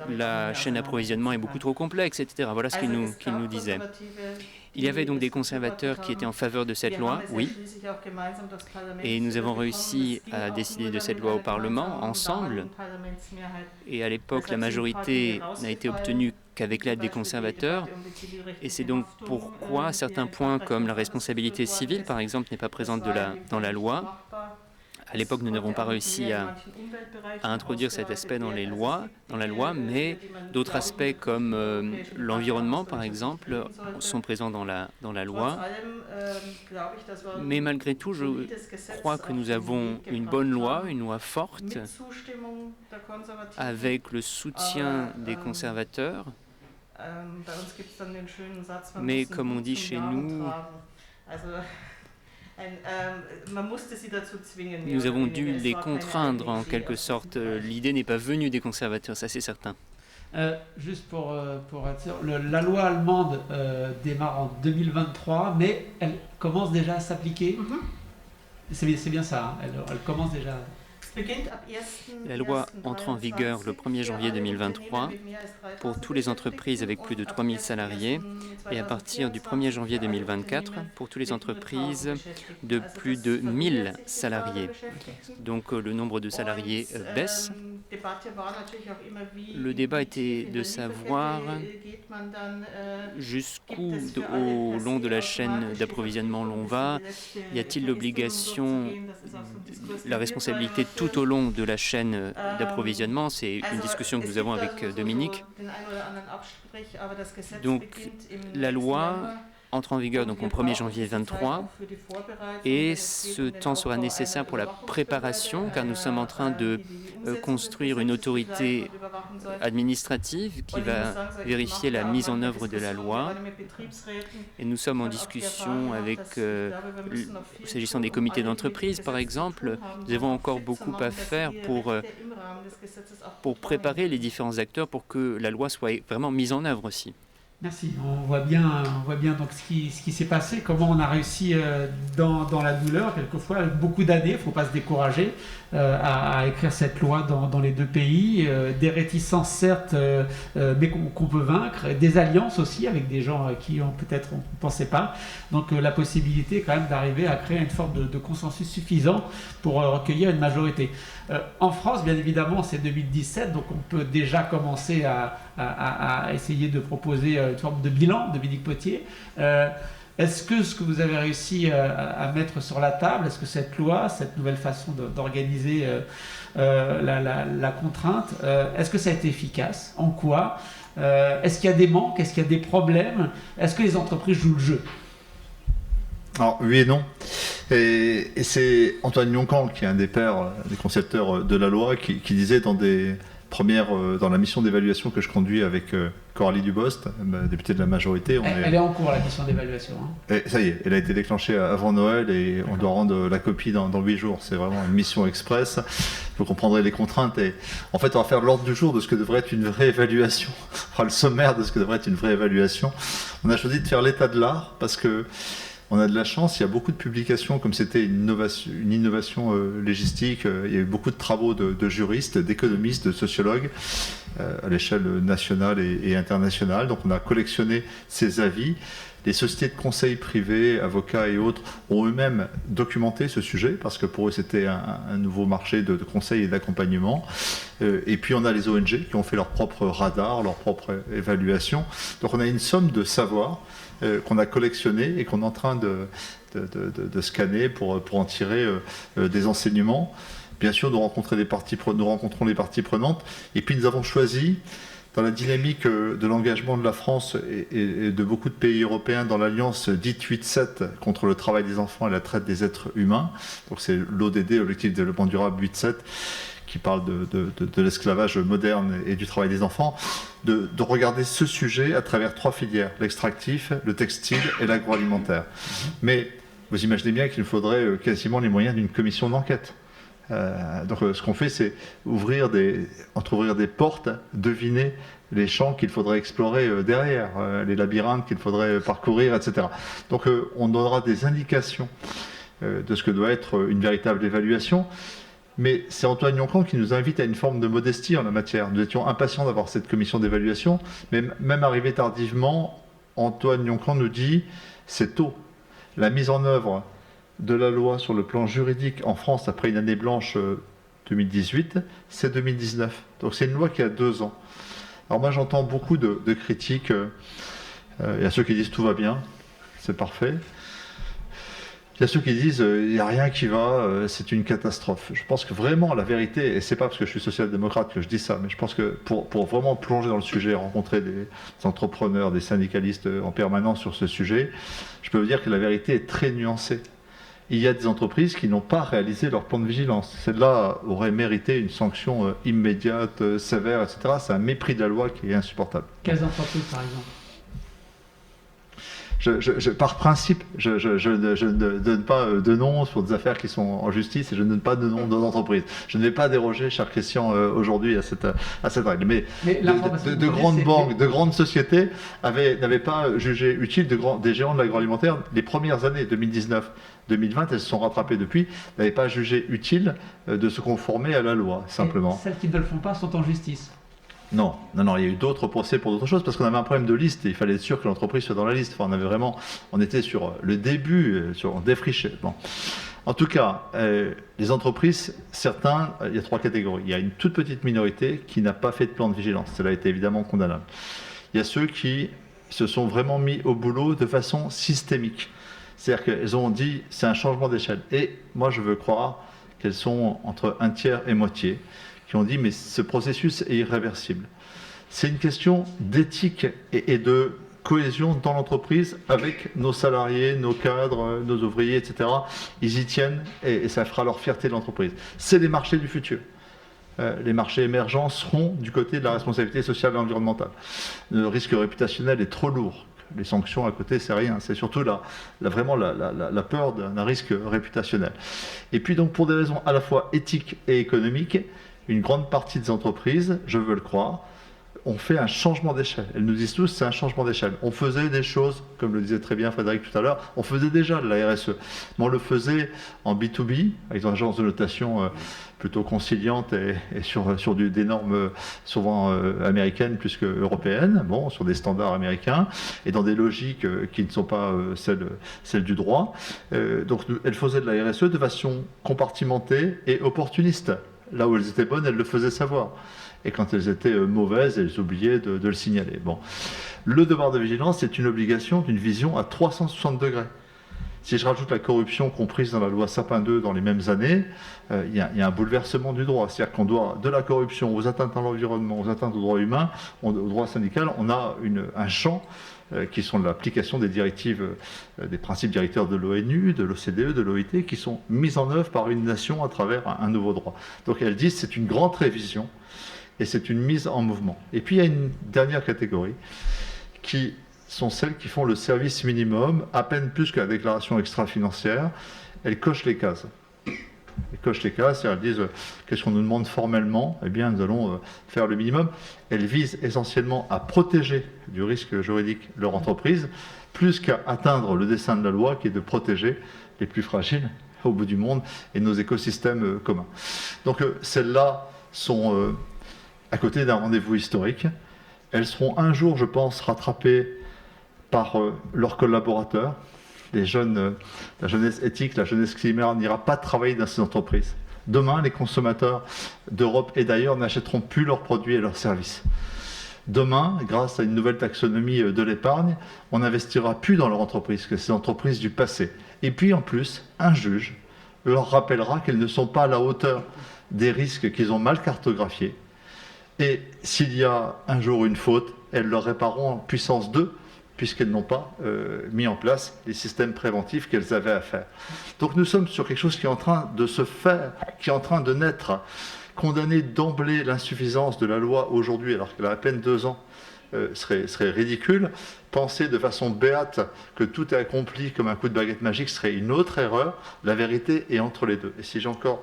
la chaîne d'approvisionnement est beaucoup trop complexe, etc. Voilà ce qu'il nous disait. Il y avait donc des conservateurs qui étaient en faveur de cette loi, oui, et nous avons réussi à décider de cette loi au Parlement, ensemble, et à l'époque, la majorité n'a été obtenue qu'avec l'aide des conservateurs, et c'est donc pourquoi certains points comme la responsabilité civile, par exemple, n'est pas présente dans la loi. À l'époque, nous n'avons pas réussi à introduire cet aspect dans la loi, mais d'autres aspects comme l'environnement, par exemple, sont présents dans la loi. Mais malgré tout, je crois que nous avons une bonne loi, une loi forte, avec le soutien des conservateurs. Mais comme on dit chez nous, nous avons dû les contraindre en quelque sorte. L'idée n'est pas venue des conservateurs, ça c'est certain. Juste pour être sûr, la loi allemande démarre en 2023, mais elle commence déjà à s'appliquer. C'est bien ça, hein, elle commence déjà. La loi entre en vigueur le 1er janvier 2023 pour toutes les entreprises avec plus de 3000 salariés et à partir du 1er janvier 2024 pour toutes les entreprises de plus de 1000 salariés. Donc le nombre de salariés baisse. Le débat était de savoir jusqu'où au long de la chaîne d'approvisionnement l'on va. Y a-t-il l'obligation, la responsabilité tout au long de la chaîne d'approvisionnement? C'est une discussion que nous avons avec Dominique. Donc la loi entre en vigueur donc au 1er janvier 2023 et ce temps sera nécessaire pour la préparation car nous sommes en train de construire une autorité administrative qui va vérifier la mise en œuvre de la loi et nous sommes en discussion avec, s'agissant des comités d'entreprise par exemple, nous avons encore beaucoup à faire pour préparer les différents acteurs pour que la loi soit vraiment mise en œuvre aussi. Merci. On voit bien donc ce qui s'est passé, comment on a réussi dans la douleur, quelquefois avec beaucoup d'années, il ne faut pas se décourager, à écrire cette loi dans les deux pays. Des réticences certes, mais qu'on peut vaincre, des alliances aussi avec des gens qui peut-être on ne pensait pas. Donc la possibilité quand même d'arriver à créer une forme de consensus suffisant pour recueillir une majorité. En France, bien évidemment, c'est 2017, donc on peut déjà commencer à essayer de proposer une forme de bilan, Dominique Potier. Est-ce que ce que vous avez réussi à mettre sur la table, est-ce que cette loi, cette nouvelle façon d'organiser la contrainte, est-ce que ça a été efficace? En quoi? Est-ce qu'il y a des manques? Est-ce qu'il y a des problèmes? Est-ce que les entreprises jouent le jeu? Alors, oui et non. Et c'est Antoine Lyon-Caen, qui est un des pères, des concepteurs de la loi, qui disait dans la mission d'évaluation que je conduis avec Coralie Dubost, députée de la majorité. Elle est en cours, la mission d'évaluation. Hein. Et ça y est, elle a été déclenchée avant Noël et on doit rendre la copie dans 8 jours. C'est vraiment une mission express. Vous comprendrez les contraintes. Et en fait, on va faire l'ordre du jour de ce que devrait être une vraie évaluation. On fera le sommaire de ce que devrait être une vraie évaluation. On a choisi de faire l'état de l'art parce que on a de la chance, il y a beaucoup de publications, comme c'était une innovation légistique, il y a eu beaucoup de travaux de juristes, d'économistes, de sociologues à l'échelle nationale et internationale. Donc on a collectionné ces avis. Les sociétés de conseil privés, avocats et autres, ont eux-mêmes documenté ce sujet, parce que pour eux c'était un nouveau marché de conseil et d'accompagnement. Et puis on a les ONG qui ont fait leur propre radar, leur propre évaluation. Donc on a une somme de savoir qu'on a collectionné et qu'on est en train de scanner pour en tirer des enseignements. Bien sûr, nous rencontrons les parties prenantes. Et puis nous avons choisi, dans la dynamique de l'engagement de la France et de beaucoup de pays européens dans l'alliance dite 8-7 contre le travail des enfants et la traite des êtres humains, donc c'est l'ODD, Objectif de développement durable 8-7, qui parle de l'esclavage moderne et du travail des enfants, de regarder ce sujet à travers 3 filières, l'extractif, le textile et l'agroalimentaire. Mais vous imaginez bien qu'il faudrait quasiment les moyens d'une commission d'enquête. Donc ce qu'on fait, c'est ouvrir des portes, deviner les champs qu'il faudrait explorer derrière, les labyrinthes qu'il faudrait parcourir, etc. Donc on donnera des indications de ce que doit être une véritable évaluation. Mais c'est Antoine Lyon-Caen qui nous invite à une forme de modestie en la matière. Nous étions impatients d'avoir cette commission d'évaluation, mais même arrivé tardivement, Antoine Lyon-Caen nous dit « c'est tôt ». La mise en œuvre de la loi sur le plan juridique en France après une année blanche 2018, c'est 2019. Donc c'est une loi qui a 2 ans. Alors moi j'entends beaucoup de critiques. Il y a ceux qui disent « tout va bien, c'est parfait ». Il y a ceux qui disent il n'y a rien qui va, c'est une catastrophe. Je pense que vraiment la vérité, et c'est pas parce que je suis social-démocrate que je dis ça, mais je pense que pour vraiment plonger dans le sujet, rencontrer des entrepreneurs, des syndicalistes en permanence sur ce sujet, je peux vous dire que la vérité est très nuancée. Il y a des entreprises qui n'ont pas réalisé leur plan de vigilance. Celle-là aurait mérité une sanction immédiate, sévère, etc. C'est un mépris de la loi qui est insupportable. Quelles entreprises, par exemple ? Par principe, je ne donne pas de nom sur des affaires qui sont en justice et je ne donne pas de nom d'entreprise. Je ne vais pas déroger, cher Christian, aujourd'hui à cette règle. Mais de grandes banques, de grandes sociétés n'avaient pas jugé utile, des géants de l'agroalimentaire, les premières années, 2019, 2020, elles se sont rattrapées depuis, n'avaient pas jugé utile de se conformer à la loi, simplement. Et celles qui ne le font pas sont en justice. Non, il y a eu d'autres procès pour d'autres choses, parce qu'on avait un problème de liste, et il fallait être sûr que l'entreprise soit dans la liste. Enfin, on était sur le début, on défrichait. Bon. En tout cas, les entreprises, certains, il y a 3 catégories. Il y a une toute petite minorité qui n'a pas fait de plan de vigilance. Cela a été évidemment condamnable. Il y a ceux qui se sont vraiment mis au boulot de façon systémique. C'est-à-dire qu'elles ont dit, c'est un changement d'échelle. Et moi, je veux croire qu'elles sont entre un tiers et moitié, qui ont dit mais ce processus est irréversible. C'est une question d'éthique et de cohésion dans l'entreprise avec nos salariés, nos cadres, nos ouvriers, etc. Ils y tiennent et ça fera leur fierté de l'entreprise. C'est les marchés du futur. Les marchés émergents seront du côté de la responsabilité sociale et environnementale. Le risque réputationnel est trop lourd. Les sanctions à côté, c'est rien. C'est surtout vraiment la peur d'un risque réputationnel. Et puis donc, pour des raisons à la fois éthiques et économiques, une grande partie des entreprises, je veux le croire, ont fait un changement d'échelle. Elles nous disent tous, c'est un changement d'échelle. On faisait des choses, comme le disait très bien Frédéric tout à l'heure, on faisait déjà de la RSE. Mais on le faisait en B2B, avec des agences de notation plutôt conciliantes et sur des normes souvent américaines plus qu'européennes, bon, sur des standards américains, et dans des logiques qui ne sont pas celles du droit. Donc elles faisaient de la RSE de façon compartimentée et opportuniste. Là où elles étaient bonnes, elles le faisaient savoir. Et quand elles étaient mauvaises, elles oubliaient de le signaler. Bon. Le devoir de vigilance est une obligation d'une vision à 360 degrés. Si je rajoute la corruption comprise dans la loi Sapin 2 dans les mêmes années, il y a un bouleversement du droit. C'est-à-dire qu'on doit, de la corruption aux atteintes à l'environnement, aux atteintes aux droits humains, au droit syndical, on a un champ qui sont l'application des directives, des principes directeurs de l'ONU, de l'OCDE, de l'OIT, qui sont mis en œuvre par une nation à travers un nouveau droit. Donc elles disent que c'est une grande révision et c'est une mise en mouvement. Et puis il y a une dernière catégorie qui sont celles qui font le service minimum, à peine plus que la déclaration extra-financière. Elles cochent les cases. Elles cochent les cases, elles disent qu'est-ce qu'on nous demande formellement? Eh bien, nous allons faire le minimum. Elles visent essentiellement à protéger du risque juridique leur entreprise, plus qu'à atteindre le dessein de la loi qui est de protéger les plus fragiles au bout du monde et nos écosystèmes communs. Donc celles-là sont à côté d'un rendez-vous historique. Elles seront un jour, je pense, rattrapées par leurs collaborateurs. Les jeunes, la jeunesse éthique, la jeunesse climat n'ira pas travailler dans ces entreprises. Demain, les consommateurs d'Europe et d'ailleurs n'achèteront plus leurs produits et leurs services. Demain, grâce à une nouvelle taxonomie de l'épargne, on n'investira plus dans leur entreprise, que ces entreprises du passé. Et puis en plus, un juge leur rappellera qu'elles ne sont pas à la hauteur des risques qu'ils ont mal cartographiés. Et s'il y a un jour une faute, elles leur répareront en puissance 2, puisqu'elles n'ont pas mis en place les systèmes préventifs qu'elles avaient à faire. Donc nous sommes sur quelque chose qui est en train de se faire, qui est en train de naître. Condamner d'emblée l'insuffisance de la loi aujourd'hui, alors qu'elle a à peine 2 ans, serait ridicule. Penser de façon béate que tout est accompli comme un coup de baguette magique serait une autre erreur. La vérité est entre les deux. Et si j'ai encore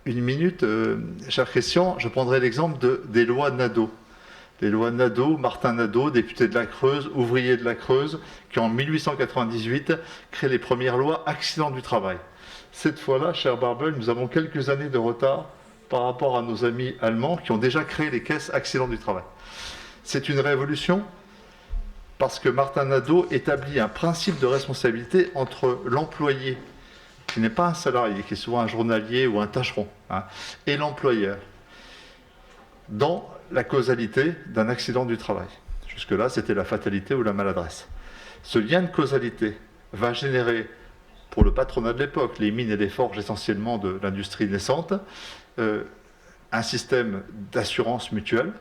une minute, cher Christian, je prendrai l'exemple des lois Nadeau. Les lois Nadeau, Martin Nadeau, député de la Creuse, ouvrier de la Creuse, qui en 1898 crée les premières lois accidents du travail. Cette fois-là, cher Barbel, nous avons quelques années de retard par rapport à nos amis allemands qui ont déjà créé les caisses accidents du travail. C'est une révolution parce que Martin Nadeau établit un principe de responsabilité entre l'employé, qui n'est pas un salarié, qui est souvent un journalier ou un tâcheron, et l'employeur, dans la causalité d'un accident du travail. Jusque-là, c'était la fatalité ou la maladresse. Ce lien de causalité va générer, pour le patronat de l'époque, les mines et les forges essentiellement de l'industrie naissante, un système d'assurance mutuelle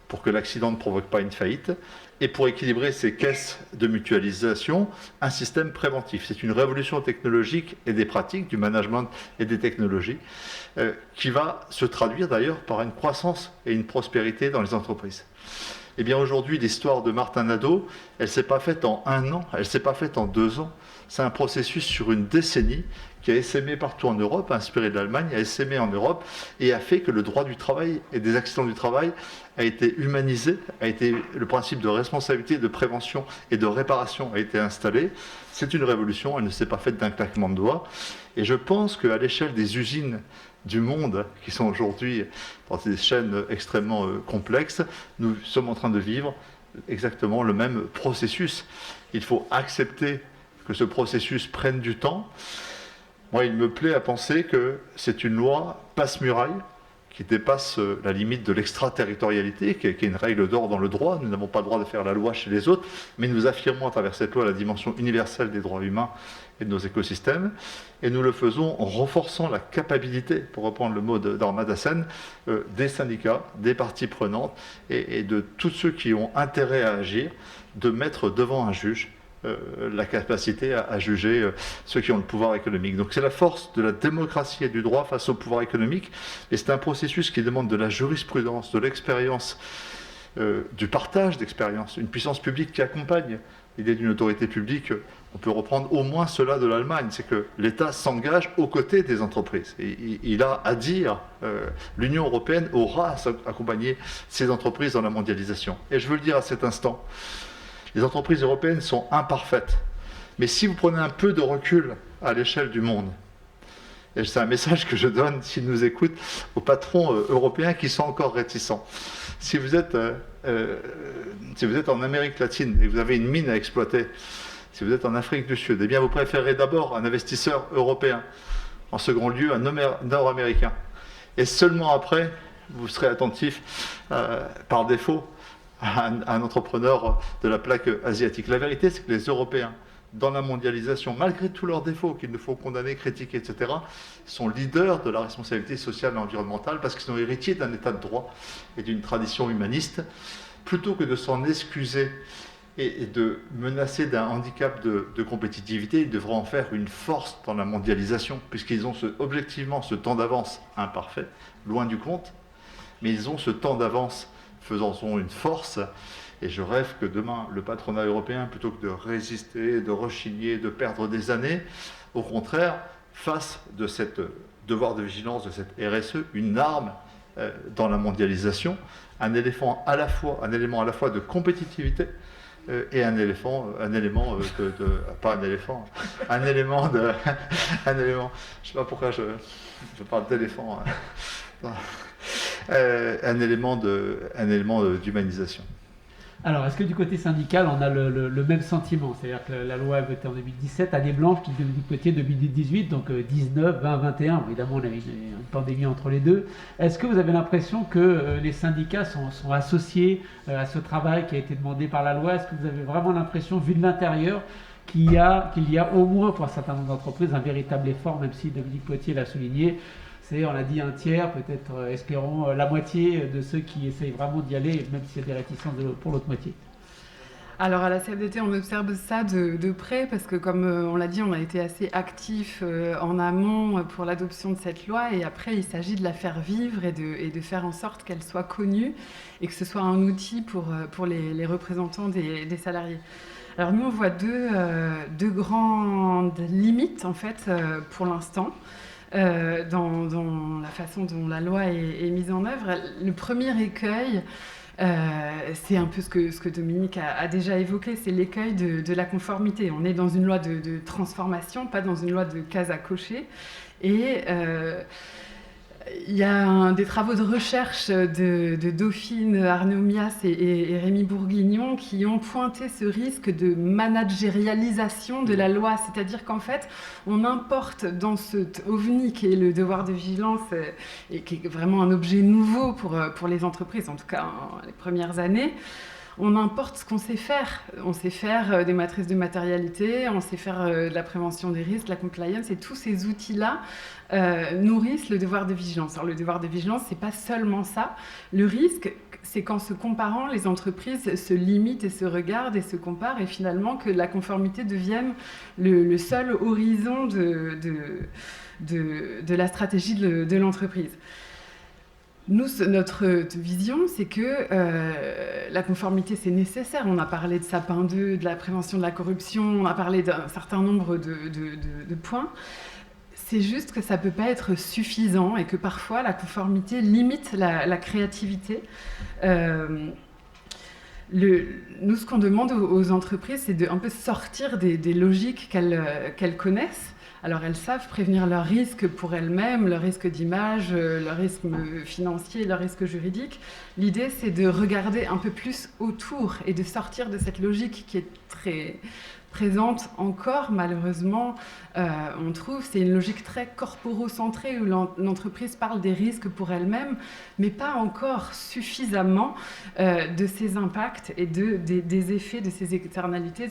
pour que l'accident ne provoque pas une faillite, et pour équilibrer ces caisses de mutualisation, un système préventif. C'est une révolution technologique et des pratiques, du management et des technologies, qui va se traduire d'ailleurs par une croissance et une prospérité dans les entreprises. Eh bien aujourd'hui, l'histoire de Martin Nadeau, elle ne s'est pas faite en 1 an, elle ne s'est pas faite en 2 ans. C'est un processus sur une décennie qui a essaimé partout en Europe, inspiré de l'Allemagne, a essaimé en Europe et a fait que le droit du travail et des accidents du travail a été humanisé, le principe de responsabilité, de prévention et de réparation a été installé. C'est une révolution, elle ne s'est pas faite d'un claquement de doigts. Et je pense qu'à l'échelle des usines du monde, qui sont aujourd'hui dans des chaînes extrêmement complexes, nous sommes en train de vivre exactement le même processus. Il faut accepter que ce processus prenne du temps. Moi, il me plaît à penser que c'est une loi passe-muraille qui dépasse la limite de l'extraterritorialité, qui est une règle d'or dans le droit. Nous n'avons pas le droit de faire la loi chez les autres, mais nous affirmons à travers cette loi la dimension universelle des droits humains et de nos écosystèmes, et nous le faisons en renforçant la capacité, pour reprendre le mot d'Ahmad Hassen, des syndicats, des parties prenantes, et de tous ceux qui ont intérêt à agir, de mettre devant un juge la capacité à juger ceux qui ont le pouvoir économique. Donc c'est la force de la démocratie et du droit face au pouvoir économique, et c'est un processus qui demande de la jurisprudence, de l'expérience, du partage d'expérience, une puissance publique qui accompagne l'idée d'une autorité publique. On peut reprendre au moins cela de l'Allemagne, c'est que l'État s'engage aux côtés des entreprises. Et il a à dire, l'Union européenne aura à accompagner ces entreprises dans la mondialisation. Et je veux le dire à cet instant, les entreprises européennes sont imparfaites. Mais si vous prenez un peu de recul à l'échelle du monde, et c'est un message que je donne, s'ils nous écoutent, aux patrons européens qui sont encore réticents. Si vous êtes en Amérique latine et que vous avez une mine à exploiter, si vous êtes en Afrique du Sud, eh bien vous préférez d'abord un investisseur européen, en second lieu un nord-américain. Et seulement après, vous serez attentif, par défaut, à un entrepreneur de la plaque asiatique. La vérité, c'est que les Européens, dans la mondialisation, malgré tous leurs défauts qu'il nous faut condamner, critiquer, etc., sont leaders de la responsabilité sociale et environnementale parce qu'ils sont héritiers d'un état de droit et d'une tradition humaniste. Plutôt que de s'en excuser et de menacer d'un handicap de compétitivité, ils devraient en faire une force dans la mondialisation, puisqu'ils ont objectivement ce temps d'avance imparfait, loin du compte, mais ils ont ce temps d'avance faisant une force. Et je rêve que demain, le patronat européen, plutôt que de résister, de rechigner, de perdre des années, au contraire, fasse de cette devoir de vigilance, de cette RSE, une arme dans la mondialisation, un élément à la fois de compétitivité et un élément de je sais pas pourquoi je parle d'éléphant, un élément d'humanisation. Alors, est-ce que du côté syndical, on a le même sentiment? C'est-à-dire que la loi est votée en 2017, année blanche, qui du côté 2018, donc 19, 20, 21. Évidemment, on a eu une pandémie entre les deux. Est-ce que vous avez l'impression que les syndicats sont associés à ce travail qui a été demandé par la loi? Est-ce que vous avez vraiment l'impression, vu de l'intérieur, qu'il y a au moins pour un certain nombre d'entreprises un véritable effort, même si Dominique Potier l'a souligné? On l'a dit, un tiers, peut-être, espérons, la moitié de ceux qui essayent vraiment d'y aller, même s'il y a des réticences pour l'autre moitié. Alors à la CFDT, on observe ça de près parce que, comme on l'a dit, on a été assez actifs en amont pour l'adoption de cette loi, et après il s'agit de la faire vivre et de faire en sorte qu'elle soit connue et que ce soit un outil pour les représentants des salariés. Alors nous, on voit deux grandes limites en fait pour l'instant. Dans la façon dont la loi est mise en œuvre. Le premier écueil, c'est un peu ce que Dominique a déjà évoqué, c'est l'écueil de la conformité. On est dans une loi de transformation, pas dans une loi de cases à cocher. Et il y a des travaux de recherche de Dauphine, Arnaud Mias et Rémi Bourguignon qui ont pointé ce risque de managérialisation de la loi. C'est-à-dire qu'en fait, on importe dans cet ovni qui est le devoir de vigilance et qui est vraiment un objet nouveau pour les entreprises, en tout cas les premières années, on importe ce qu'on sait faire. On sait faire des matrices de matérialité, on sait faire de la prévention des risques, la compliance, et tous ces outils-là nourrissent le devoir de vigilance. Alors le devoir de vigilance, c'est pas seulement ça. Le risque, c'est qu'en se comparant, les entreprises se limitent et se regardent et se comparent, et finalement que la conformité devienne le seul horizon de la stratégie de l'entreprise. Nous, notre vision, c'est que la conformité, c'est nécessaire. On a parlé de Sapin 2, de la prévention de la corruption, on a parlé d'un certain nombre de points. C'est juste que ça ne peut pas être suffisant et que parfois, la conformité limite la créativité. Nous, ce qu'on demande aux entreprises, c'est de un peu sortir des logiques qu'elles connaissent. Alors, elles savent prévenir leurs risques pour elles-mêmes, leurs risques d'image, leurs risques financiers, leurs risques juridiques. L'idée, c'est de regarder un peu plus autour et de sortir de cette logique qui est très, présente encore, malheureusement, on trouve, c'est une logique très corporo-centrée où l'entreprise parle des risques pour elle-même, mais pas encore suffisamment de ses impacts et des effets de ses externalités,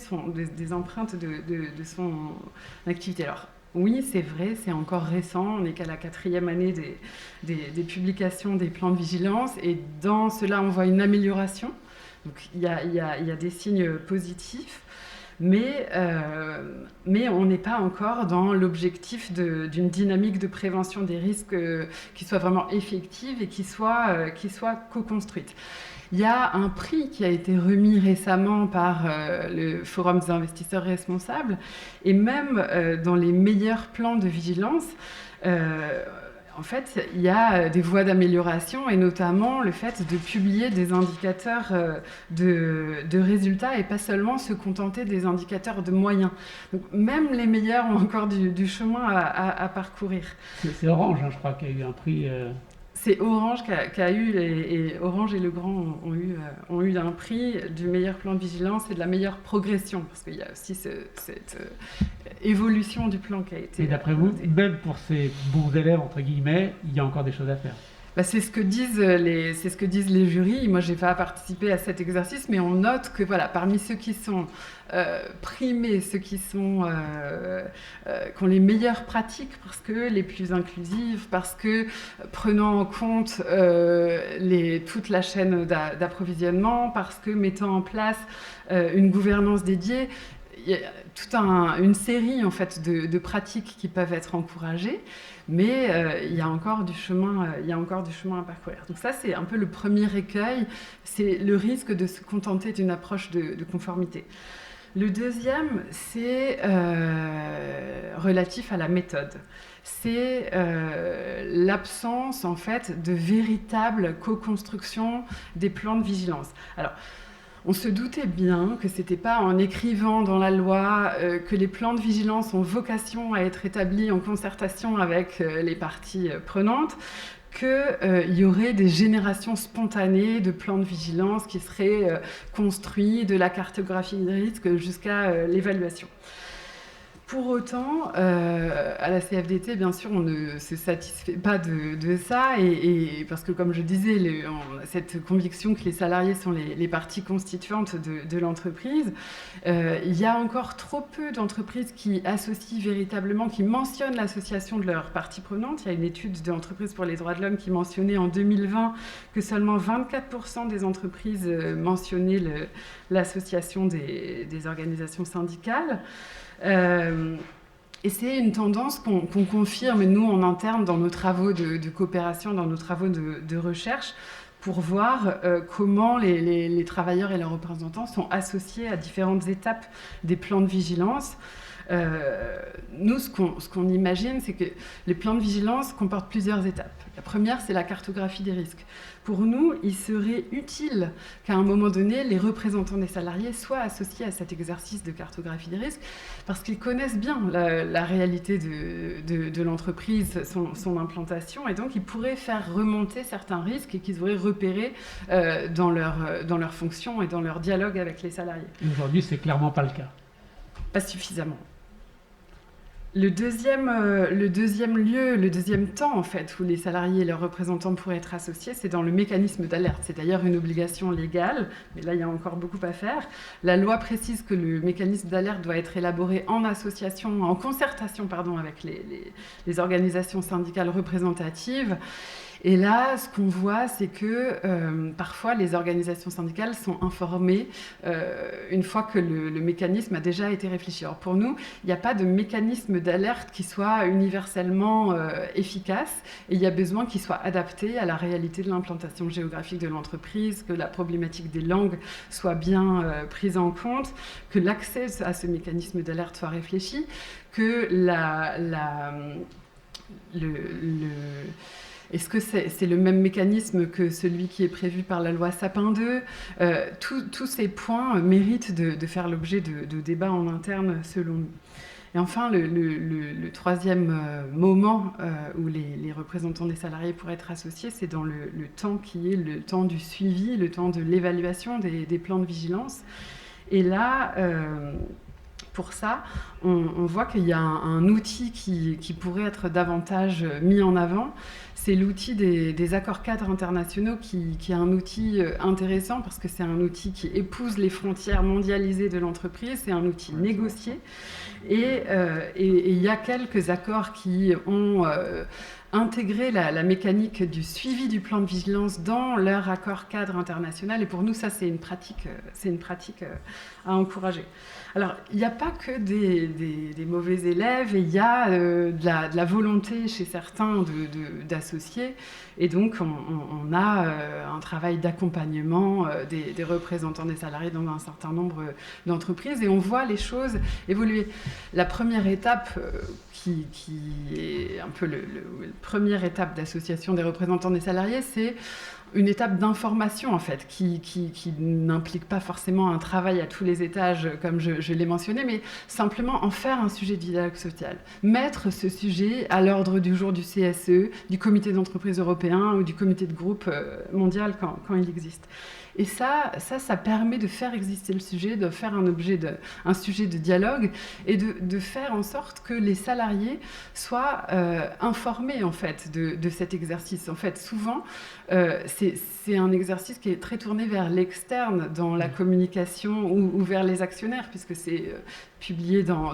des empreintes de son activité. Alors, oui, c'est vrai, c'est encore récent, on n'est qu'à la 4e année des publications des plans de vigilance, et dans cela, on voit une amélioration. Donc, il y a des signes positifs. Mais on n'est pas encore dans l'objectif d'une dynamique de prévention des risques qui soit vraiment effective et qui soit co-construite. Il y a un prix qui a été remis récemment par le Forum des investisseurs responsables, et même dans les meilleurs plans de vigilance, en fait, il y a des voies d'amélioration, et notamment le fait de publier des indicateurs de résultats et pas seulement se contenter des indicateurs de moyens. Donc, même les meilleurs ont encore du chemin à parcourir. C'est Orange, hein, je crois, qui a eu un prix... C'est Orange qui a eu, et Orange et Legrand ont eu un prix du meilleur plan de vigilance et de la meilleure progression, parce qu'il y a aussi cette évolution du plan qui a été... Et d'après vous, même pour ces bons élèves, entre guillemets, il y a encore des choses à faire? C'est ce que disent les jurys. Moi, je n'ai pas participé à cet exercice, mais on note que parmi ceux qui sont primés, ceux qui ont les meilleures pratiques, parce que les plus inclusives, parce que prenant en compte toute la chaîne d'approvisionnement, parce que mettant en place une gouvernance dédiée, il y a toute une série en fait de pratiques qui peuvent être encouragées, mais il y a encore du chemin à parcourir. Donc ça, c'est un peu le premier écueil, c'est le risque de se contenter d'une approche de conformité. Le deuxième, c'est relatif à la méthode. C'est l'absence en fait de véritable co-construction des plans de vigilance. Alors, on se doutait bien que ce n'était pas en écrivant dans la loi que les plans de vigilance ont vocation à être établis en concertation avec les parties prenantes, qu'il y aurait des générations spontanées de plans de vigilance qui seraient construits de la cartographie des risques jusqu'à l'évaluation. Pour autant, à la CFDT, bien sûr, on ne se satisfait pas de ça, et parce que, comme je disais, on a cette conviction que les salariés sont les parties constituantes de l'entreprise. Il y a encore trop peu d'entreprises qui associent véritablement, qui mentionnent l'association de leurs parties prenantes. Il y a une étude de l'entreprise pour les droits de l'homme qui mentionnait en 2020 que seulement 24% des entreprises mentionnaient l'association des organisations syndicales. Et c'est une tendance qu'on confirme, nous, en interne, dans nos travaux de coopération, dans nos travaux de recherche, pour voir comment les travailleurs et leurs représentants sont associés à différentes étapes des plans de vigilance. Nous, ce qu'on imagine, c'est que les plans de vigilance comportent plusieurs étapes. La première, c'est la cartographie des risques. Pour nous, il serait utile qu'à un moment donné, les représentants des salariés soient associés à cet exercice de cartographie des risques, parce qu'ils connaissent bien la réalité de l'entreprise, son implantation, et donc ils pourraient faire remonter certains risques et qu'ils auraient repérés dans leur fonction et dans leur dialogue avec les salariés. Aujourd'hui, c'est clairement pas le cas. Pas suffisamment. Le deuxième temps en fait où les salariés et leurs représentants pourraient être associés, c'est dans le mécanisme d'alerte. C'est d'ailleurs une obligation légale, mais là il y a encore beaucoup à faire. La loi précise que le mécanisme d'alerte doit être élaboré en concertation avec les organisations syndicales représentatives. Et là, ce qu'on voit, c'est que parfois les organisations syndicales sont informées une fois que le mécanisme a déjà été réfléchi. Alors pour nous, il n'y a pas de mécanisme d'alerte qui soit universellement efficace, et il y a besoin qu'il soit adapté à la réalité de l'implantation géographique de l'entreprise, que la problématique des langues soit bien prise en compte, que l'accès à ce mécanisme d'alerte soit réfléchi, que est-ce que c'est le même mécanisme que celui qui est prévu par la loi Sapin 2 ? Tous ces points méritent de faire l'objet de débats en interne, selon nous. Et enfin, le troisième moment où les représentants des salariés pourraient être associés, c'est dans le temps qui est le temps du suivi, le temps de l'évaluation des plans de vigilance. Et là, pour ça, on voit qu'il y a un outil qui pourrait être davantage mis en avant. C'est l'outil des accords cadres internationaux qui est un outil intéressant parce que c'est un outil qui épouse les frontières mondialisées de l'entreprise, c'est un outil négocié. Et il y a quelques accords qui ont intégré la mécanique du suivi du plan de vigilance dans leur accord cadre international. Et pour nous, ça, c'est une pratique à encourager. Alors, il n'y a pas que des mauvais élèves, et il y a de la volonté chez certains d'associer. Et donc, on a un travail d'accompagnement des représentants des salariés dans un certain nombre d'entreprises, et on voit les choses évoluer. La première étape, qui est un peu la première étape d'association des représentants des salariés, c'est une étape d'information, en fait, qui n'implique pas forcément un travail à tous les étages, comme je l'ai mentionné, mais simplement en faire un sujet de dialogue social. Mettre ce sujet à l'ordre du jour du CSE, du comité d'entreprise européen ou du comité de groupe mondial quand il existe. Et ça permet de faire exister le sujet, de faire un sujet de dialogue et de faire en sorte que les salariés soient informés, en fait, de cet exercice. En fait, souvent, c'est un exercice qui est très tourné vers l'externe dans la communication ou vers les actionnaires, puisque c'est publié dans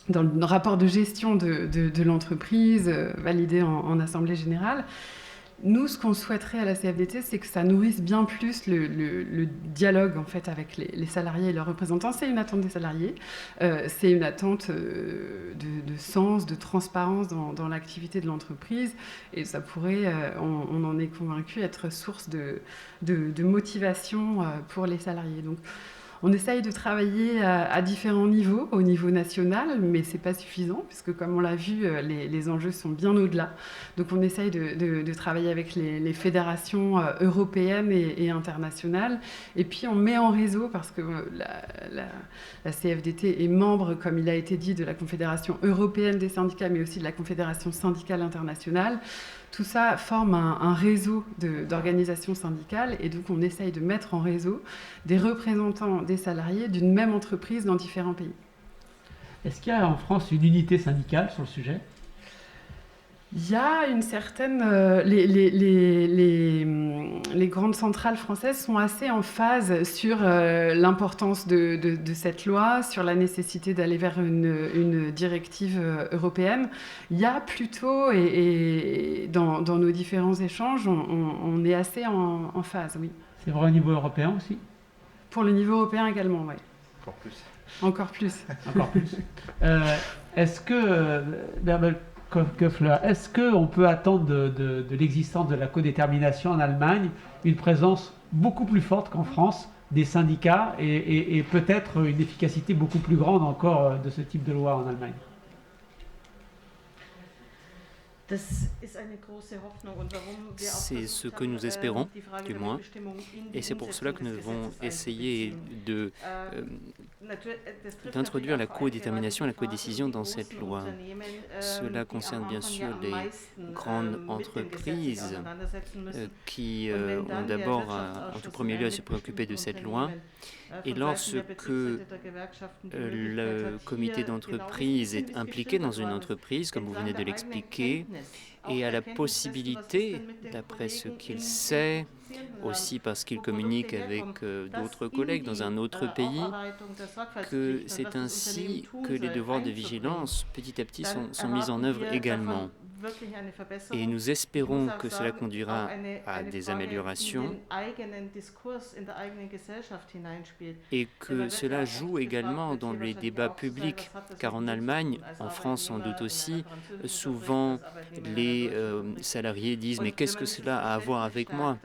le rapport de gestion de l'entreprise, validé en assemblée générale. Nous, ce qu'on souhaiterait à la CFDT, c'est que ça nourrisse bien plus le dialogue, en fait, avec les salariés et leurs représentants. C'est une attente des salariés, c'est une attente de sens, de transparence dans l'activité de l'entreprise, et ça pourrait, on en est convaincu, être source de motivation pour les salariés. Donc, on essaye de travailler à différents niveaux, au niveau national, mais ce n'est pas suffisant, puisque comme on l'a vu, les enjeux sont bien au-delà. Donc on essaye de travailler avec les fédérations européennes et internationales. Et puis on met en réseau, parce que la CFDT est membre, comme il a été dit, de la Confédération européenne des syndicats, mais aussi de la Confédération syndicale internationale. Tout ça forme un réseau d'organisations syndicales, et donc on essaye de mettre en réseau des représentants des salariés d'une même entreprise dans différents pays. Est-ce qu'il y a en France une unité syndicale sur le sujet ? Il y a une certaine... les grandes centrales françaises sont assez en phase sur l'importance de cette loi, sur la nécessité d'aller vers une directive européenne. Il y a plutôt, et dans nos différents échanges, on est assez en phase, oui. C'est vrai au niveau européen aussi ? Pour le niveau européen également, oui. Encore plus. Encore plus. Encore plus. Est-ce que... Bärbel Köffler, est-ce qu'on peut attendre de l'existence de la codétermination en Allemagne une présence beaucoup plus forte qu'en France des syndicats et peut-être une efficacité beaucoup plus grande encore de ce type de loi en Allemagne ? C'est ce que nous espérons, du moins, et c'est pour cela que nous devons essayer d'introduire la codétermination et la codécision dans cette loi. Cela concerne bien sûr les grandes entreprises qui ont d'abord, en tout premier lieu, à se préoccuper de cette loi. Et lorsque le comité d'entreprise est impliqué dans une entreprise, comme vous venez de l'expliquer, et a la possibilité, d'après ce qu'il sait, aussi parce qu'il communique avec d'autres collègues dans un autre pays, que c'est ainsi que les devoirs de vigilance, petit à petit, sont mis en œuvre également. Et nous espérons que cela conduira à des améliorations et que cela joue également dans les débats publics, car en Allemagne, en France sans doute aussi, souvent les salariés disent « mais qu'est-ce que cela a à voir avec moi ?»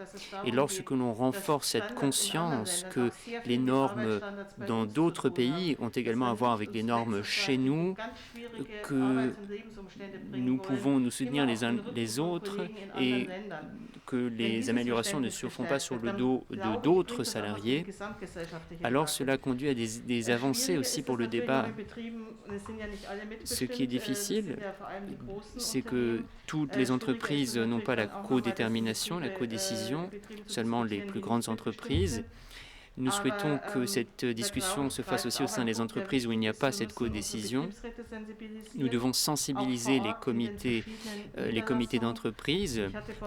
Et lorsque l'on renforce cette conscience que les normes dans d'autres pays ont également à voir avec les normes chez nous, que nous pouvons nous soutenir les uns les autres et que les améliorations ne se font pas sur le dos de d'autres salariés, alors cela conduit à des avancées aussi pour le débat. Ce qui est difficile, c'est que toutes les entreprises n'ont pas la codétermination, la codécision, seulement les plus grandes entreprises. Nous souhaitons que cette discussion se fasse aussi au sein des entreprises où il n'y a pas cette codécision. Nous devons sensibiliser les comités d'entreprise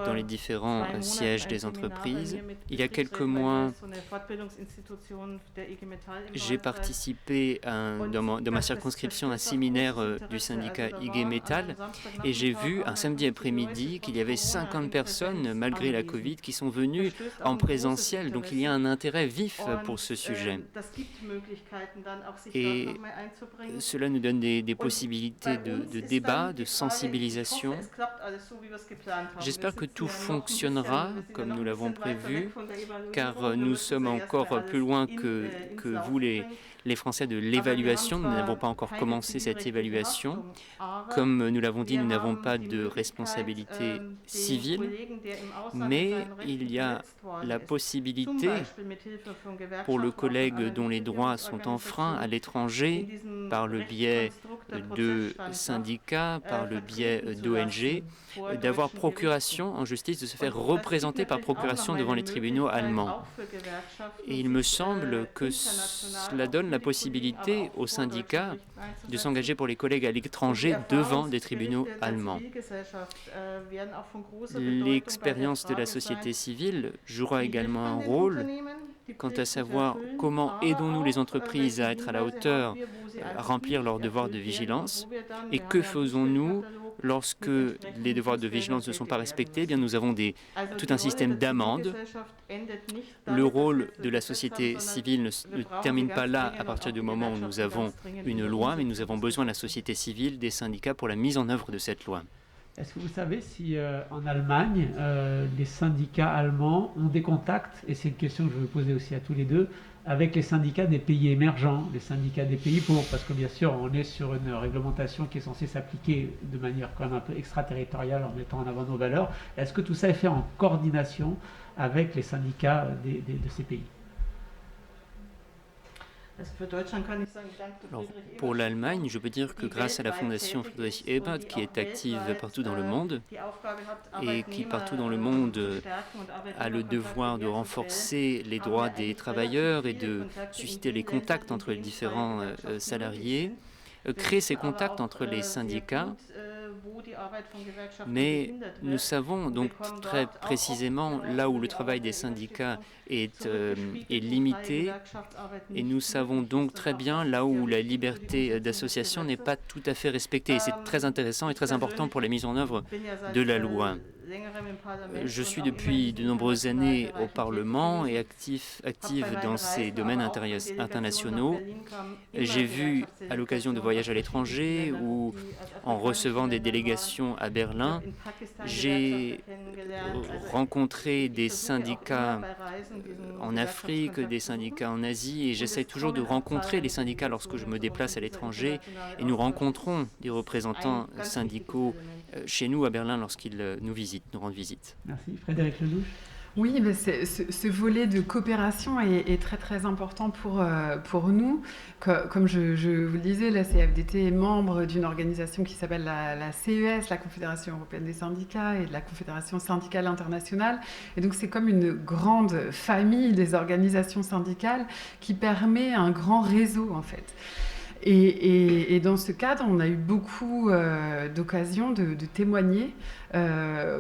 dans les différents sièges des entreprises. Il y a quelques mois, j'ai participé dans ma circonscription à un séminaire du syndicat IG Metall et j'ai vu un samedi après-midi qu'il y avait 50 personnes, malgré la Covid, qui sont venues en présentiel. Donc il y a un intérêt vif pour ce sujet. Et cela nous donne des possibilités de débat, de sensibilisation. J'espère que tout fonctionnera comme nous l'avons prévu, car nous sommes encore plus loin que vous, les Français, de l'évaluation. Nous n'avons pas encore commencé cette évaluation. Comme nous l'avons dit, nous n'avons pas de responsabilité civile, mais il y a la possibilité pour le collègue dont les droits sont enfreints à l'étranger par le biais de syndicats, par le biais d'ONG, d'avoir procuration en justice, de se faire représenter par procuration devant les tribunaux allemands. Et il me semble que cela donne la possibilité aux syndicats de s'engager pour les collègues à l'étranger devant des tribunaux allemands. L'expérience de la société civile jouera également un rôle quant à savoir comment aidons-nous les entreprises à être à la hauteur, à remplir leurs devoirs de vigilance, et que faisons-nous lorsque les devoirs de vigilance ne sont pas respectés. Eh bien, nous avons tout un système d'amendes. Le rôle de la société civile ne termine pas là à partir du moment où nous avons une loi, mais nous avons besoin de la société civile, des syndicats pour la mise en œuvre de cette loi. Est-ce que vous savez si en Allemagne, les syndicats allemands ont des contacts, et c'est une question que je veux poser aussi à tous les deux, avec les syndicats des pays émergents, les syndicats des pays pauvres, parce que bien sûr on est sur une réglementation qui est censée s'appliquer de manière quand même un peu extraterritoriale en mettant en avant nos valeurs. Est-ce que tout ça est fait en coordination avec les syndicats de ces pays? Alors, pour l'Allemagne, je peux dire que grâce à la fondation Friedrich Ebert, qui est active partout dans le monde et qui partout dans le monde a le devoir de renforcer les droits des travailleurs et de susciter les contacts entre les différents salariés, créer ces contacts entre les syndicats. Mais nous savons donc très précisément là où le travail des syndicats est limité, et nous savons donc très bien là où la liberté d'association n'est pas tout à fait respectée. Et c'est très intéressant et très important pour la mise en œuvre de la loi. Je suis depuis de nombreuses années au Parlement et active dans ces domaines internationaux. J'ai vu à l'occasion de voyages à l'étranger ou en recevant des délégations à Berlin, j'ai rencontré des syndicats en Afrique, des syndicats en Asie, et j'essaie toujours de rencontrer les syndicats lorsque je me déplace à l'étranger, et nous rencontrons des représentants syndicaux chez nous à Berlin lorsqu'ils nous rendent visite. Merci. Frédéric Lelouch. Oui, mais ce volet de coopération est très très important pour nous. Comme je vous le disais, la CFDT est membre d'une organisation qui s'appelle la CES, la Confédération européenne des syndicats, et de la Confédération syndicale internationale. Et donc c'est comme une grande famille des organisations syndicales qui permet un grand réseau en fait. Et dans ce cadre, on a eu beaucoup d'occasions de témoigner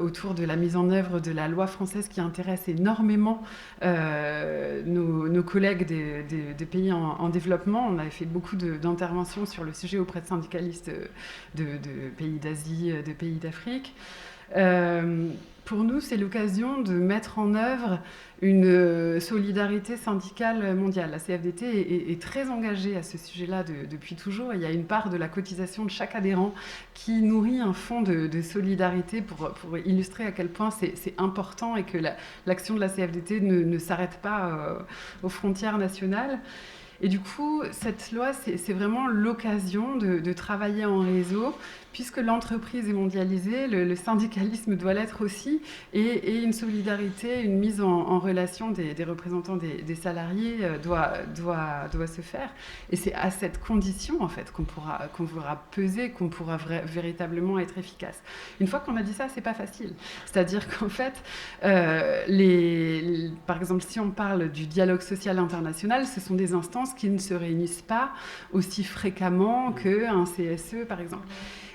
autour de la mise en œuvre de la loi française qui intéresse énormément nos collègues des pays en développement. On avait fait beaucoup d'interventions sur le sujet auprès de syndicalistes de pays d'Asie, de pays d'Afrique. Pour nous, c'est l'occasion de mettre en œuvre une solidarité syndicale mondiale. La CFDT est très engagée à ce sujet-là depuis toujours. Il y a une part de la cotisation de chaque adhérent qui nourrit un fonds de solidarité pour illustrer à quel point c'est important et que l'action de la CFDT ne s'arrête pas aux frontières nationales. Et du coup, cette loi, c'est vraiment l'occasion de travailler en réseau, puisque l'entreprise est mondialisée, le syndicalisme doit l'être aussi, et une solidarité, une mise en relation des représentants des salariés doit se faire. Et c'est à cette condition, en fait, qu'on pourra peser, qu'on pourra véritablement être efficace. Une fois qu'on a dit ça, c'est pas facile. C'est-à-dire qu'en fait, par exemple, si on parle du dialogue social international, ce sont des instances qui ne se réunissent pas aussi fréquemment qu'un CSE, par exemple.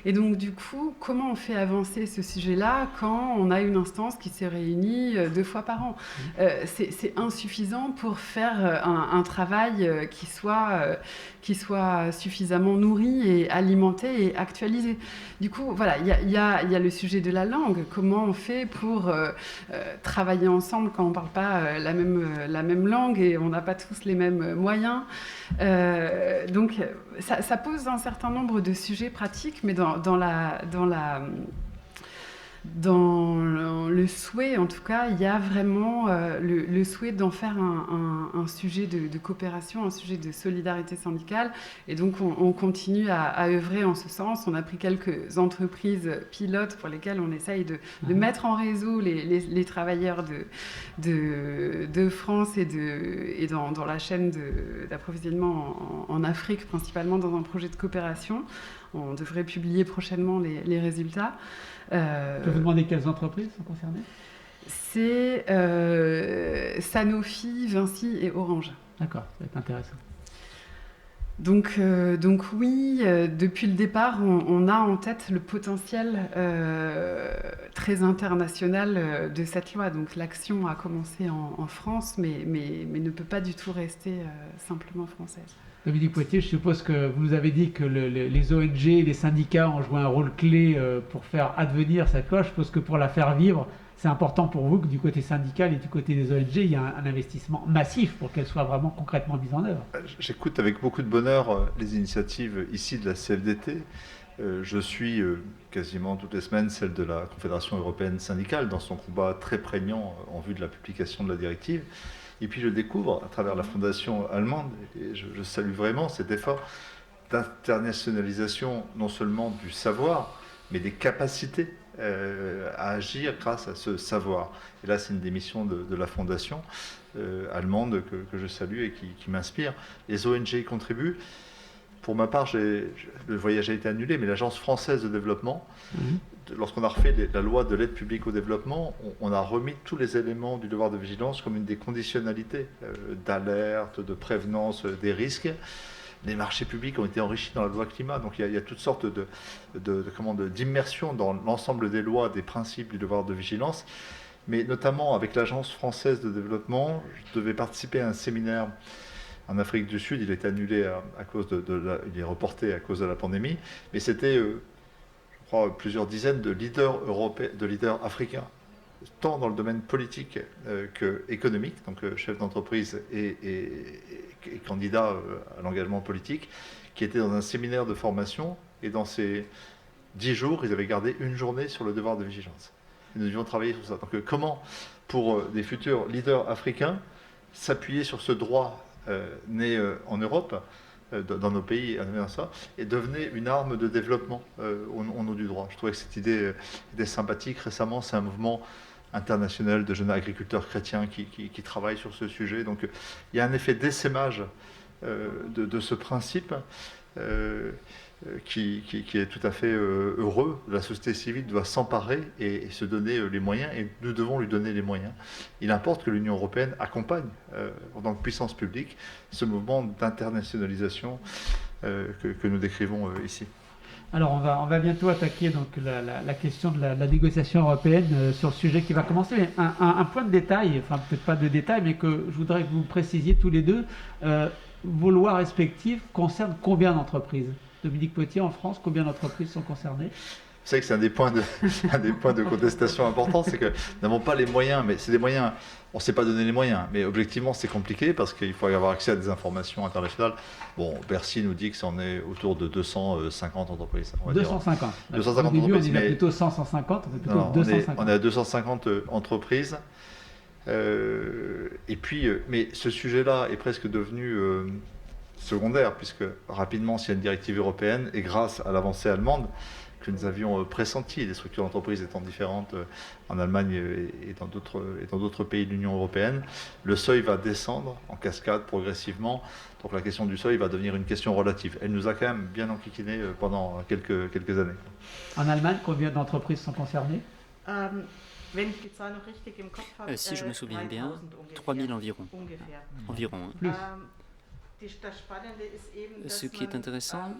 Et donc, du coup, comment on fait avancer ce sujet-là quand on a une instance qui se réunit 2 fois par an ? C'est insuffisant pour faire un travail qui soit suffisamment nourri et alimenté et actualisé. Du coup, voilà, il y a le sujet de la langue. Comment on fait pour travailler ensemble quand on ne parle pas la même langue et on n'a pas tous les mêmes moyens ? Donc, ça pose un certain nombre de sujets pratiques, mais dans le souhait, en tout cas, il y a vraiment le souhait d'en faire un sujet de coopération, un sujet de solidarité syndicale. Et donc, on continue à œuvrer en ce sens. On a pris quelques entreprises pilotes pour lesquelles on essaye de mettre en réseau les travailleurs de France et dans la chaîne d'approvisionnement en Afrique, principalement dans un projet de coopération. On devrait publier prochainement les résultats. Je peux vous demander quelles entreprises sont concernées ? C'est Sanofi, Vinci et Orange. D'accord, ça va être intéressant. Donc oui, depuis le départ, on a en tête le potentiel très international de cette loi. Donc l'action a commencé en France, mais ne peut pas du tout rester simplement française. Dominique Poitier, je suppose que vous nous avez dit que les ONG, les syndicats ont joué un rôle clé pour faire advenir cette loi. Je suppose que pour la faire vivre, c'est important pour vous que du côté syndical et du côté des ONG, il y a un investissement massif pour qu'elle soit vraiment concrètement mise en œuvre. J'écoute avec beaucoup de bonheur les initiatives ici de la CFDT. Je suis quasiment toutes les semaines celle de la Confédération européenne syndicale dans son combat très prégnant en vue de la publication de la directive. Et puis je découvre à travers la fondation allemande, et je salue vraiment cet effort d'internationalisation non seulement du savoir, mais des capacités à agir grâce à ce savoir. Et là, c'est une des missions de la fondation allemande que je salue et qui m'inspire. Les ONG y contribuent. Pour ma part, le voyage a été annulé, mais l'Agence française de développement, lorsqu'on a refait la loi de l'aide publique au développement, on a remis tous les éléments du devoir de vigilance comme une des conditionnalités d'alerte, de prévenance des risques. Les marchés publics ont été enrichis dans la loi climat, donc il y a toutes sortes d'immersion dans l'ensemble des lois, des principes du devoir de vigilance. Mais notamment avec l'Agence française de développement, je devais participer à un séminaire en Afrique du Sud. Il est annulé à cause il est reporté à cause de la pandémie, mais c'était, je crois, plusieurs dizaines de leaders européens, de leaders africains, tant dans le domaine politique qu'économique, donc chefs d'entreprise et candidats à l'engagement politique, qui étaient dans un séminaire de formation, et dans ces 10 jours, ils avaient gardé une journée sur le devoir de vigilance. Et nous devions travailler sur ça. Donc comment, pour des futurs leaders africains, s'appuyer sur ce droit né en Europe, dans nos pays, et devenait une arme de développement au nom du droit. Je trouvais que cette idée était sympathique. Récemment, c'est un mouvement international de jeunes agriculteurs chrétiens qui travaillent sur ce sujet. Donc il y a un effet d'essaimage de ce principe qui est tout à fait heureux. La société civile doit s'emparer et se donner les moyens, et nous devons lui donner les moyens. Il importe que l'Union européenne accompagne, en tant que puissance publique, ce mouvement d'internationalisation que nous décrivons ici. Alors on va bientôt attaquer donc la question de la négociation européenne sur le sujet qui va commencer. Mais un point de détail, enfin peut-être pas de détail, mais que je voudrais que vous précisiez tous les deux, vos lois respectives concernent combien d'entreprises ? Dominique Poitier, en France, combien d'entreprises sont concernées ? Vous savez que c'est un des points de contestation importants, c'est que nous n'avons pas les moyens, mais c'est des moyens, on ne s'est pas donné les moyens, mais objectivement c'est compliqué parce qu'il faut avoir accès à des informations internationales. Bon, Bercy nous dit que c'en est autour de 250 entreprises. 250. 250 Au début, entreprises, on disait plutôt 150, on est plutôt 250. On est à 250 entreprises. Et puis, mais ce sujet-là est presque devenu secondaire, puisque rapidement, s'il y a une directive européenne, et grâce à l'avancée allemande, que que nous avions pressenti, les structures d'entreprise étant différentes en Allemagne et dans d'autres pays de l'Union européenne. Le seuil va descendre en cascade progressivement, donc la question du seuil va devenir une question relative. Elle nous a quand même bien enquiquiné pendant quelques années. En Allemagne, combien d'entreprises sont concernées? Si je me souviens bien, 3000 environ. Environ. Plus. Ce qui est intéressant,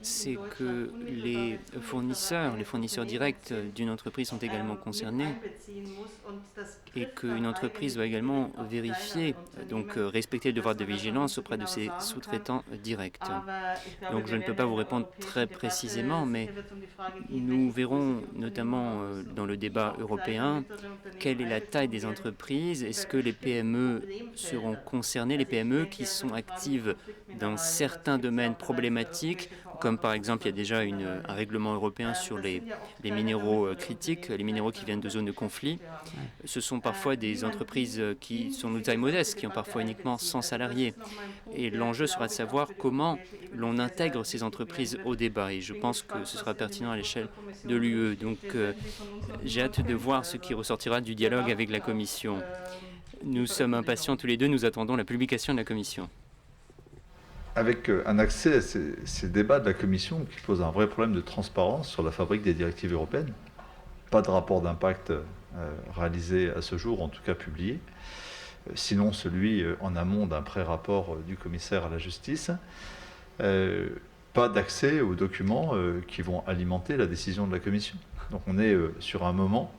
c'est que les fournisseurs directs d'une entreprise sont également concernés et qu'une entreprise doit également vérifier, donc respecter le devoir de vigilance auprès de ses sous-traitants directs. Donc je ne peux pas vous répondre très précisément, mais nous verrons notamment dans le débat européen quelle est la taille des entreprises, est-ce que les PME seront concernées, les PME qui sont actives dans certains domaines problématiques, comme par exemple il y a déjà un règlement européen sur les minéraux critiques, les minéraux qui viennent de zones de conflit. Ce sont parfois des entreprises qui sont de taille modeste, qui ont parfois uniquement 100 salariés. Et l'enjeu sera de savoir comment l'on intègre ces entreprises au débat. Et je pense que ce sera pertinent à l'échelle de l'UE. Donc j'ai hâte de voir ce qui ressortira du dialogue avec la Commission. Nous sommes impatients tous les deux, nous attendons la publication de la Commission. Avec un accès à ces débats de la Commission qui pose un vrai problème de transparence sur la fabrique des directives européennes, pas de rapport d'impact réalisé à ce jour, en tout cas publié, sinon celui en amont d'un pré-rapport du commissaire à la justice, pas d'accès aux documents qui vont alimenter la décision de la Commission. Donc on est sur un moment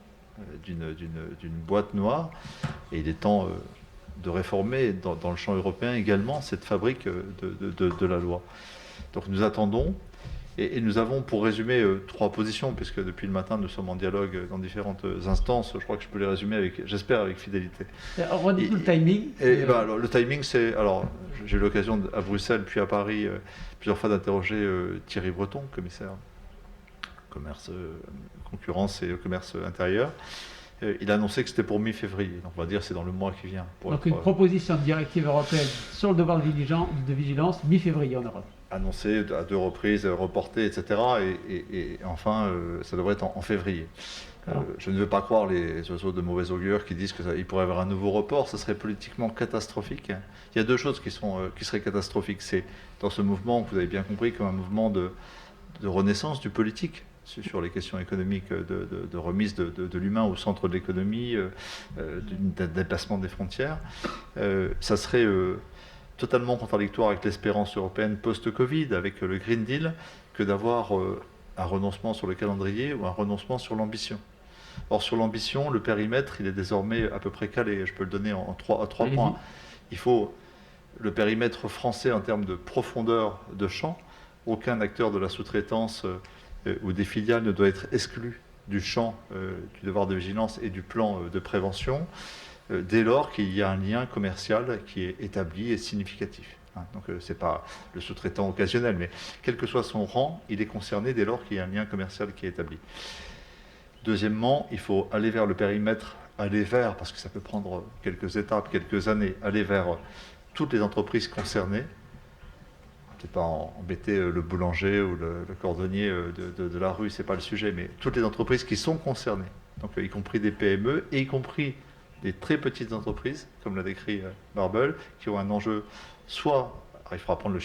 d'une boîte noire, et il est temps de réformer dans le champ européen également cette fabrique de la loi. Donc nous attendons, et nous avons, pour résumer, 3 positions, puisque depuis le matin nous sommes en dialogue dans différentes instances. Je crois que je peux les résumer, j'espère, avec fidélité. Redites-nous le timing. Alors, le timing, c'est... Alors, j'ai eu l'occasion à Bruxelles puis à Paris plusieurs fois d'interroger Thierry Breton, commissaire commerce, concurrence et commerce intérieur. Il a annoncé que c'était pour mi-février. Donc on va dire que c'est dans le mois qui vient. Donc une proposition de directive européenne sur le devoir de vigilance mi-février en Europe. Annoncé à 2 reprises, reporté, etc. Et enfin, ça devrait être en février. Je ne veux pas croire les oiseaux de mauvais augure qui disent qu'il pourrait y avoir un nouveau report. Ce serait politiquement catastrophique. Il y a 2 choses qui seraient catastrophiques. C'est dans ce mouvement, que vous avez bien compris, comme un mouvement de renaissance du politique sur les questions économiques, de remise de l'humain au centre de l'économie, d'un dépassement des frontières. Ça serait totalement contradictoire avec l'espérance européenne post-Covid, avec le Green Deal, que d'avoir un renoncement sur le calendrier ou un renoncement sur l'ambition. Or, sur l'ambition, le périmètre, il est désormais à peu près calé. Je peux le donner en 3 points. Il faut le périmètre français en termes de profondeur de champ. Aucun acteur de la sous-traitance ou des filiales ne doit être exclu du champ du devoir de vigilance et du plan de prévention dès lors qu'il y a un lien commercial qui est établi et significatif. Donc ce n'est pas le sous-traitant occasionnel, mais quel que soit son rang, il est concerné dès lors qu'il y a un lien commercial qui est établi. Deuxièmement, il faut aller vers le périmètre, parce que ça peut prendre quelques étapes, quelques années, aller vers toutes les entreprises concernées. Pas embêter le boulanger ou le cordonnier de la rue, c'est pas le sujet, mais toutes les entreprises qui sont concernées, donc y compris des PME et y compris des très petites entreprises, comme l'a décrit Marble, qui ont un enjeu, soit il faudra prendre le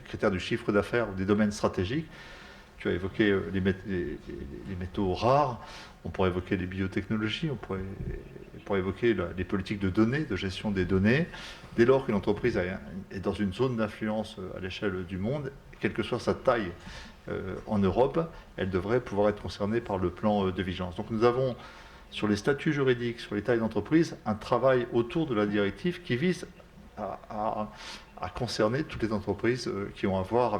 critère du chiffre d'affaires ou des domaines stratégiques. Tu as évoqué les métaux rares, on pourrait évoquer les biotechnologies, on pourrait évoquer les politiques de données, de gestion des données. Dès lors qu'une entreprise est dans une zone d'influence à l'échelle du monde, quelle que soit sa taille en Europe, elle devrait pouvoir être concernée par le plan de vigilance. Donc nous avons, sur les statuts juridiques, sur les tailles d'entreprise, un travail autour de la directive qui vise à concerner toutes les entreprises qui ont à voir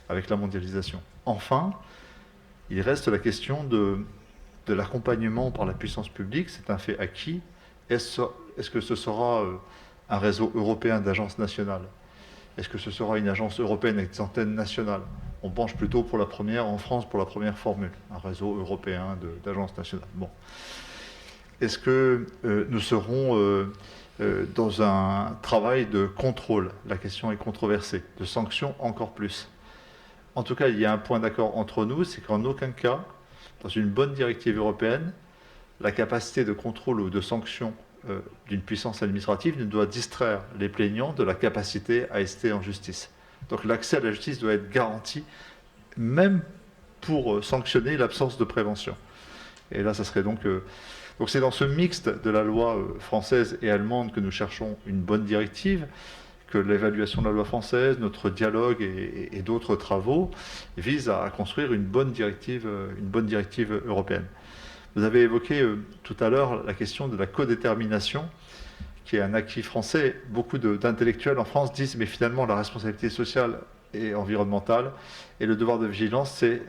avec la mondialisation. Enfin, il reste la question de l'accompagnement par la puissance publique. C'est un fait acquis. Est-ce que ce sera un réseau européen d'agences nationales? Est-ce que ce sera une agence européenne avec des antennes nationales? On penche plutôt pour la première, en France, pour la première formule, un réseau européen d'agences nationales. Bon. Est-ce que nous serons dans un travail de contrôle? La question est controversée. De sanctions encore plus. en tout cas, il y a un point d'accord entre nous, c'est qu'en aucun cas, dans une bonne directive européenne, la capacité de contrôle ou de sanction d'une puissance administrative ne doit distraire les plaignants de la capacité à ester en justice. Donc l'accès à la justice doit être garanti, même pour sanctionner l'absence de prévention. Et là, ça serait donc c'est dans ce mixte de la loi française et allemande que nous cherchons une bonne directive, que l'évaluation de la loi française, notre dialogue et d'autres travaux visent à construire une bonne directive européenne. Vous avez évoqué tout à l'heure la question de la codétermination, qui est un acquis français. Beaucoup d'intellectuels en France disent, mais finalement, la responsabilité sociale et environnementale et le devoir de vigilance, c'est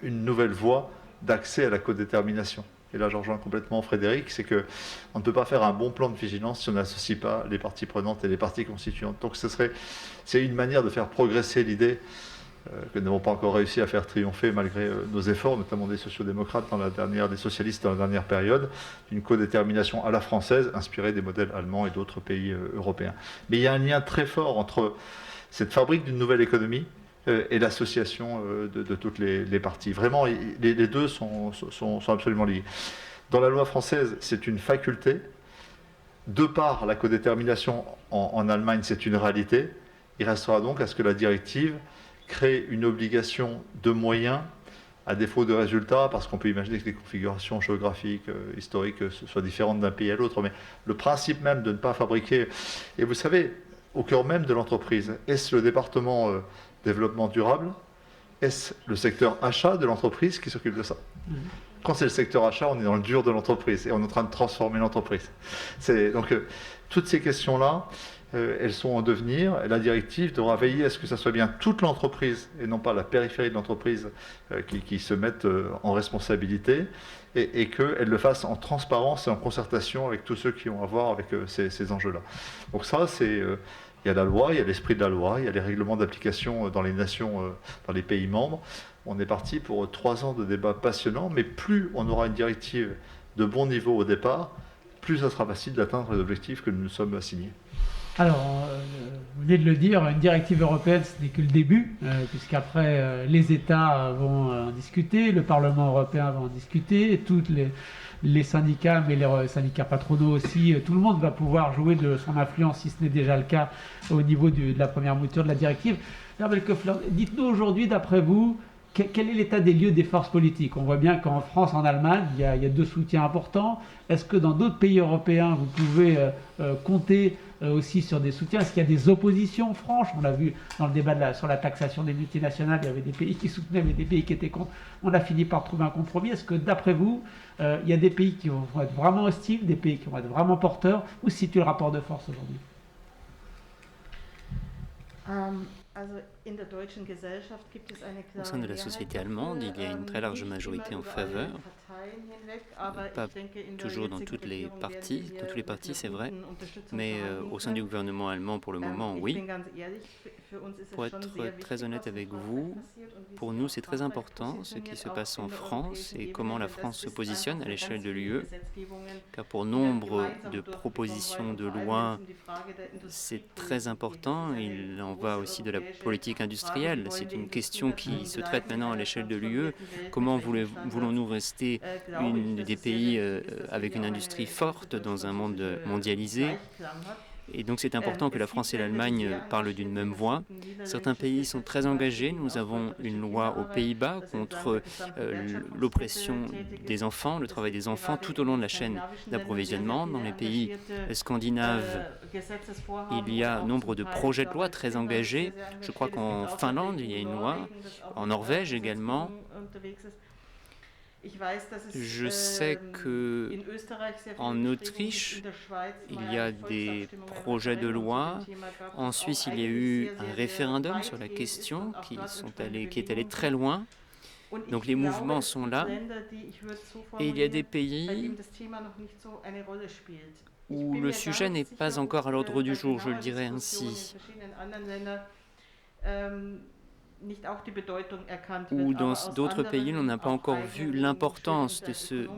une nouvelle voie d'accès à la codétermination. Et là, je rejoins complètement Frédéric, c'est qu'on ne peut pas faire un bon plan de vigilance si on n'associe pas les parties prenantes et les parties constituantes. Donc c'est une manière de faire progresser l'idée que nous n'avons pas encore réussi à faire triompher malgré nos efforts, notamment des sociodémocrates des socialistes dans la dernière période, d'une codétermination à la française, inspirée des modèles allemands et d'autres pays européens. Mais il y a un lien très fort entre cette fabrique d'une nouvelle économie et l'association de toutes les parties. Vraiment, les deux sont absolument liés. Dans la loi française, c'est une faculté. De par la codétermination en Allemagne, c'est une réalité. Il restera donc à ce que la directive crée une obligation de moyens à défaut de résultats, parce qu'on peut imaginer que les configurations géographiques, historiques, soient différentes d'un pays à l'autre, mais le principe même de ne pas fabriquer... Et vous savez, au cœur même de l'entreprise, est-ce le département développement durable, est-ce le secteur achat de l'entreprise qui s'occupe de ça? Quand c'est le secteur achat, on est dans le dur de l'entreprise et on est en train de transformer l'entreprise. Donc, toutes ces questions-là, elles sont en devenir. Et la directive devra veiller à ce que ça soit bien toute l'entreprise et non pas la périphérie de l'entreprise qui se mette en responsabilité et qu'elle le fasse en transparence et en concertation avec tous ceux qui ont à voir avec ces enjeux-là. Donc ça, il y a la loi, il y a l'esprit de la loi, il y a les règlements d'application dans les nations, dans les pays membres. On est parti pour 3 ans de débats passionnants, mais plus on aura une directive de bon niveau au départ, plus ça sera facile d'atteindre les objectifs que nous nous sommes assignés. Alors, vous venez de le dire, une directive européenne, ce n'est que le début, puisqu'après, les États vont en discuter, le Parlement européen va en discuter, tous les syndicats, mais les syndicats patronaux aussi, tout le monde va pouvoir jouer de son influence, si ce n'est déjà le cas, au niveau de la première mouture de la directive. Herbert Koeffler, dites-nous aujourd'hui, d'après vous, quel est l'état des lieux des forces politiques? On voit bien qu'en France, en Allemagne, il y a 2 soutiens importants. Est-ce que dans d'autres pays européens, vous pouvez compter aussi sur des soutiens? Est-ce qu'il y a des oppositions franches? On l'a vu dans le débat sur la taxation des multinationales, il y avait des pays qui soutenaient, mais des pays qui étaient contre. On a fini par trouver un compromis. Est-ce que, d'après vous, il y a des pays qui vont être vraiment hostiles, des pays qui vont être vraiment porteurs? Où se situe le rapport de force aujourd'hui? Au sein de la société allemande, il y a une très large majorité en faveur, pas toujours dans tous les partis, c'est vrai, mais au sein du gouvernement allemand pour le moment, oui. Pour être très honnête avec vous, pour nous c'est très important ce qui se passe en France et comment la France se positionne à l'échelle de l'UE, car pour nombre de propositions de loi, c'est très important. Il en va aussi de la politique industrielle. C'est une question qui se traite maintenant à l'échelle de l'UE. Comment voulons-nous rester des pays avec une industrie forte dans un monde mondialisé? Et donc c'est important que la France et l'Allemagne parlent d'une même voix. Certains pays sont très engagés. Nous avons une loi aux Pays-Bas contre l'oppression des enfants, le travail des enfants tout au long de la chaîne d'approvisionnement. Dans les pays scandinaves, il y a nombre de projets de loi très engagés. Je crois qu'en Finlande, il y a une loi, en Norvège également. Je sais qu'en Autriche, il y a des projets de loi. En Suisse, il y a eu un référendum sur la question qui est allé très loin. Donc les mouvements sont là. Et il y a des pays où le sujet n'est pas encore à l'ordre du jour, je le dirais ainsi. ou dans d'autres pays, on n'a pas encore vu l'importance de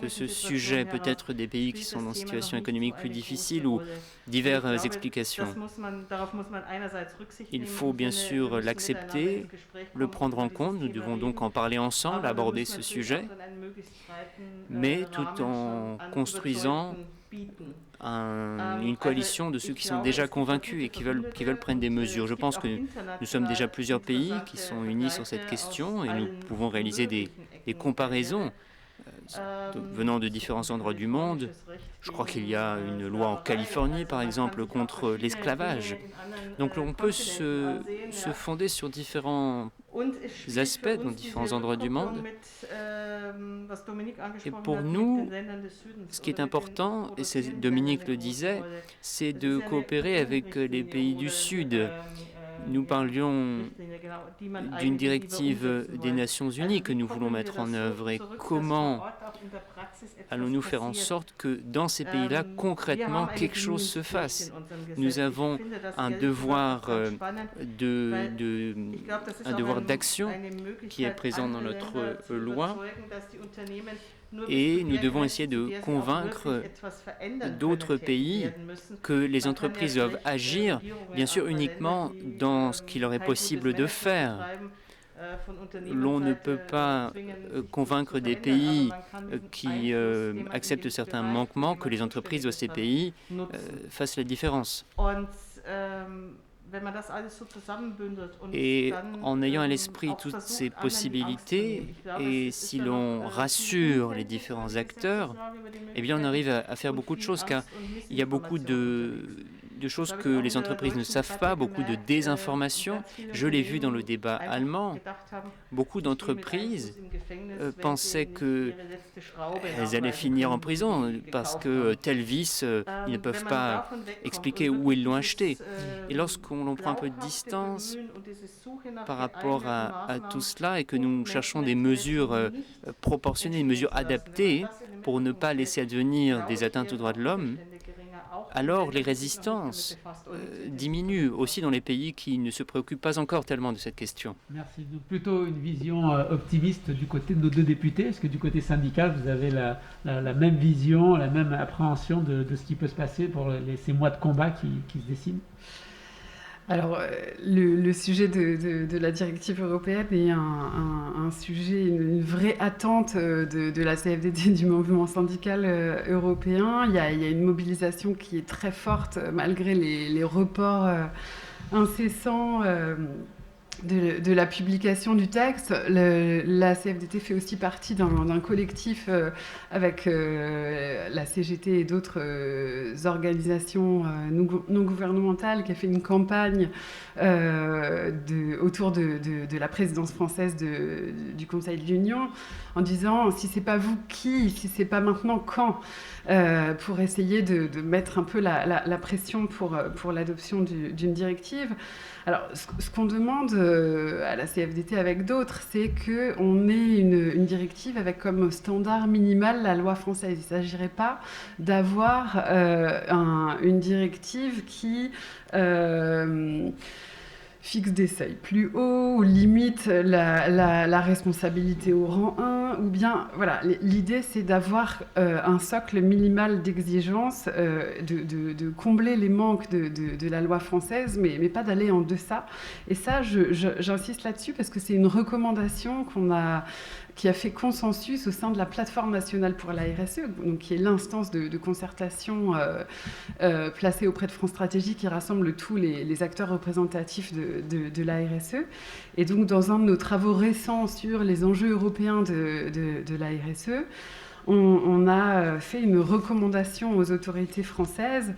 ce sujet, peut-être des pays qui sont dans une situation économique plus difficile ou diverses explications. Il faut bien sûr l'accepter, le prendre en compte, nous devons donc en parler ensemble, aborder ce sujet, mais tout en construisant une coalition de ceux qui sont déjà convaincus et qui veulent prendre des mesures. Je pense que nous sommes déjà plusieurs pays qui sont unis sur cette question et nous pouvons réaliser des comparaisons venant de différents endroits du monde. Je crois qu'il y a une loi en Californie, par exemple, contre l'esclavage. Donc on peut se fonder sur différents aspects dans différents endroits du monde. Et pour nous, ce qui est important, et Dominique le disait, c'est de coopérer avec les pays du Sud. Nous parlions d'une directive des Nations Unies que nous voulons mettre en œuvre et comment allons-nous faire en sorte que dans ces pays-là, concrètement, quelque chose se fasse. Nous avons un devoir d'action qui est présent dans notre loi et nous devons essayer de convaincre d'autres pays que les entreprises doivent agir, bien sûr uniquement dans ce qu'il leur est possible de faire. L'on ne peut pas convaincre des pays qui acceptent certains manquements que les entreprises de ces pays fassent la différence. Et en ayant à l'esprit toutes ces possibilités, et si l'on rassure les différents acteurs, eh bien on arrive à faire beaucoup de choses, car il y a beaucoup de choses que les entreprises ne savent pas, beaucoup de désinformation. Je l'ai vu dans le débat allemand. Beaucoup d'entreprises pensaient qu'elles allaient finir en prison parce que tel vis, ils ne peuvent pas expliquer où ils l'ont acheté. Et lorsqu'on prend un peu de distance par rapport à tout cela et que nous cherchons des mesures proportionnées, des mesures adaptées pour ne pas laisser advenir des atteintes aux droits de l'homme, alors les résistances diminuent aussi dans les pays qui ne se préoccupent pas encore tellement de cette question. Merci. Donc plutôt une vision optimiste du côté de nos deux députés. Est-ce que du côté syndical, vous avez la même vision, la même appréhension de ce qui peut se passer pour ces mois de combat qui se dessinent ? Alors, le sujet de la directive européenne est un sujet, une vraie attente de la CFDT, du mouvement syndical européen. Il y a une mobilisation qui est très forte malgré les reports incessants de la publication du texte. La CFDT fait aussi partie d'un collectif avec la CGT et d'autres organisations non gouvernementales qui a fait une campagne autour de la présidence française du Conseil de l'Union en disant si c'est pas vous, qui, si c'est pas maintenant, quand, pour essayer de mettre un peu la pression pour l'adoption d'une directive. Alors, ce qu'on demande à la CFDT avec d'autres, c'est qu'on ait une directive avec comme standard minimal la loi française. Il ne s'agirait pas d'avoir une directive qui fixe des seuils plus hauts, ou limite la responsabilité au rang 1, ou bien, voilà, l'idée c'est d'avoir un socle minimal d'exigence, de combler les manques de la loi française, mais pas d'aller en deçà. Et ça, j'insiste là-dessus parce que c'est une recommandation qui a fait consensus au sein de la plateforme nationale pour la RSE, donc qui est l'instance de concertation placée auprès de France Stratégie qui rassemble tous les acteurs représentatifs de la RSE. Et donc, dans un de nos travaux récents sur les enjeux européens de la RSE, on a fait une recommandation aux autorités françaises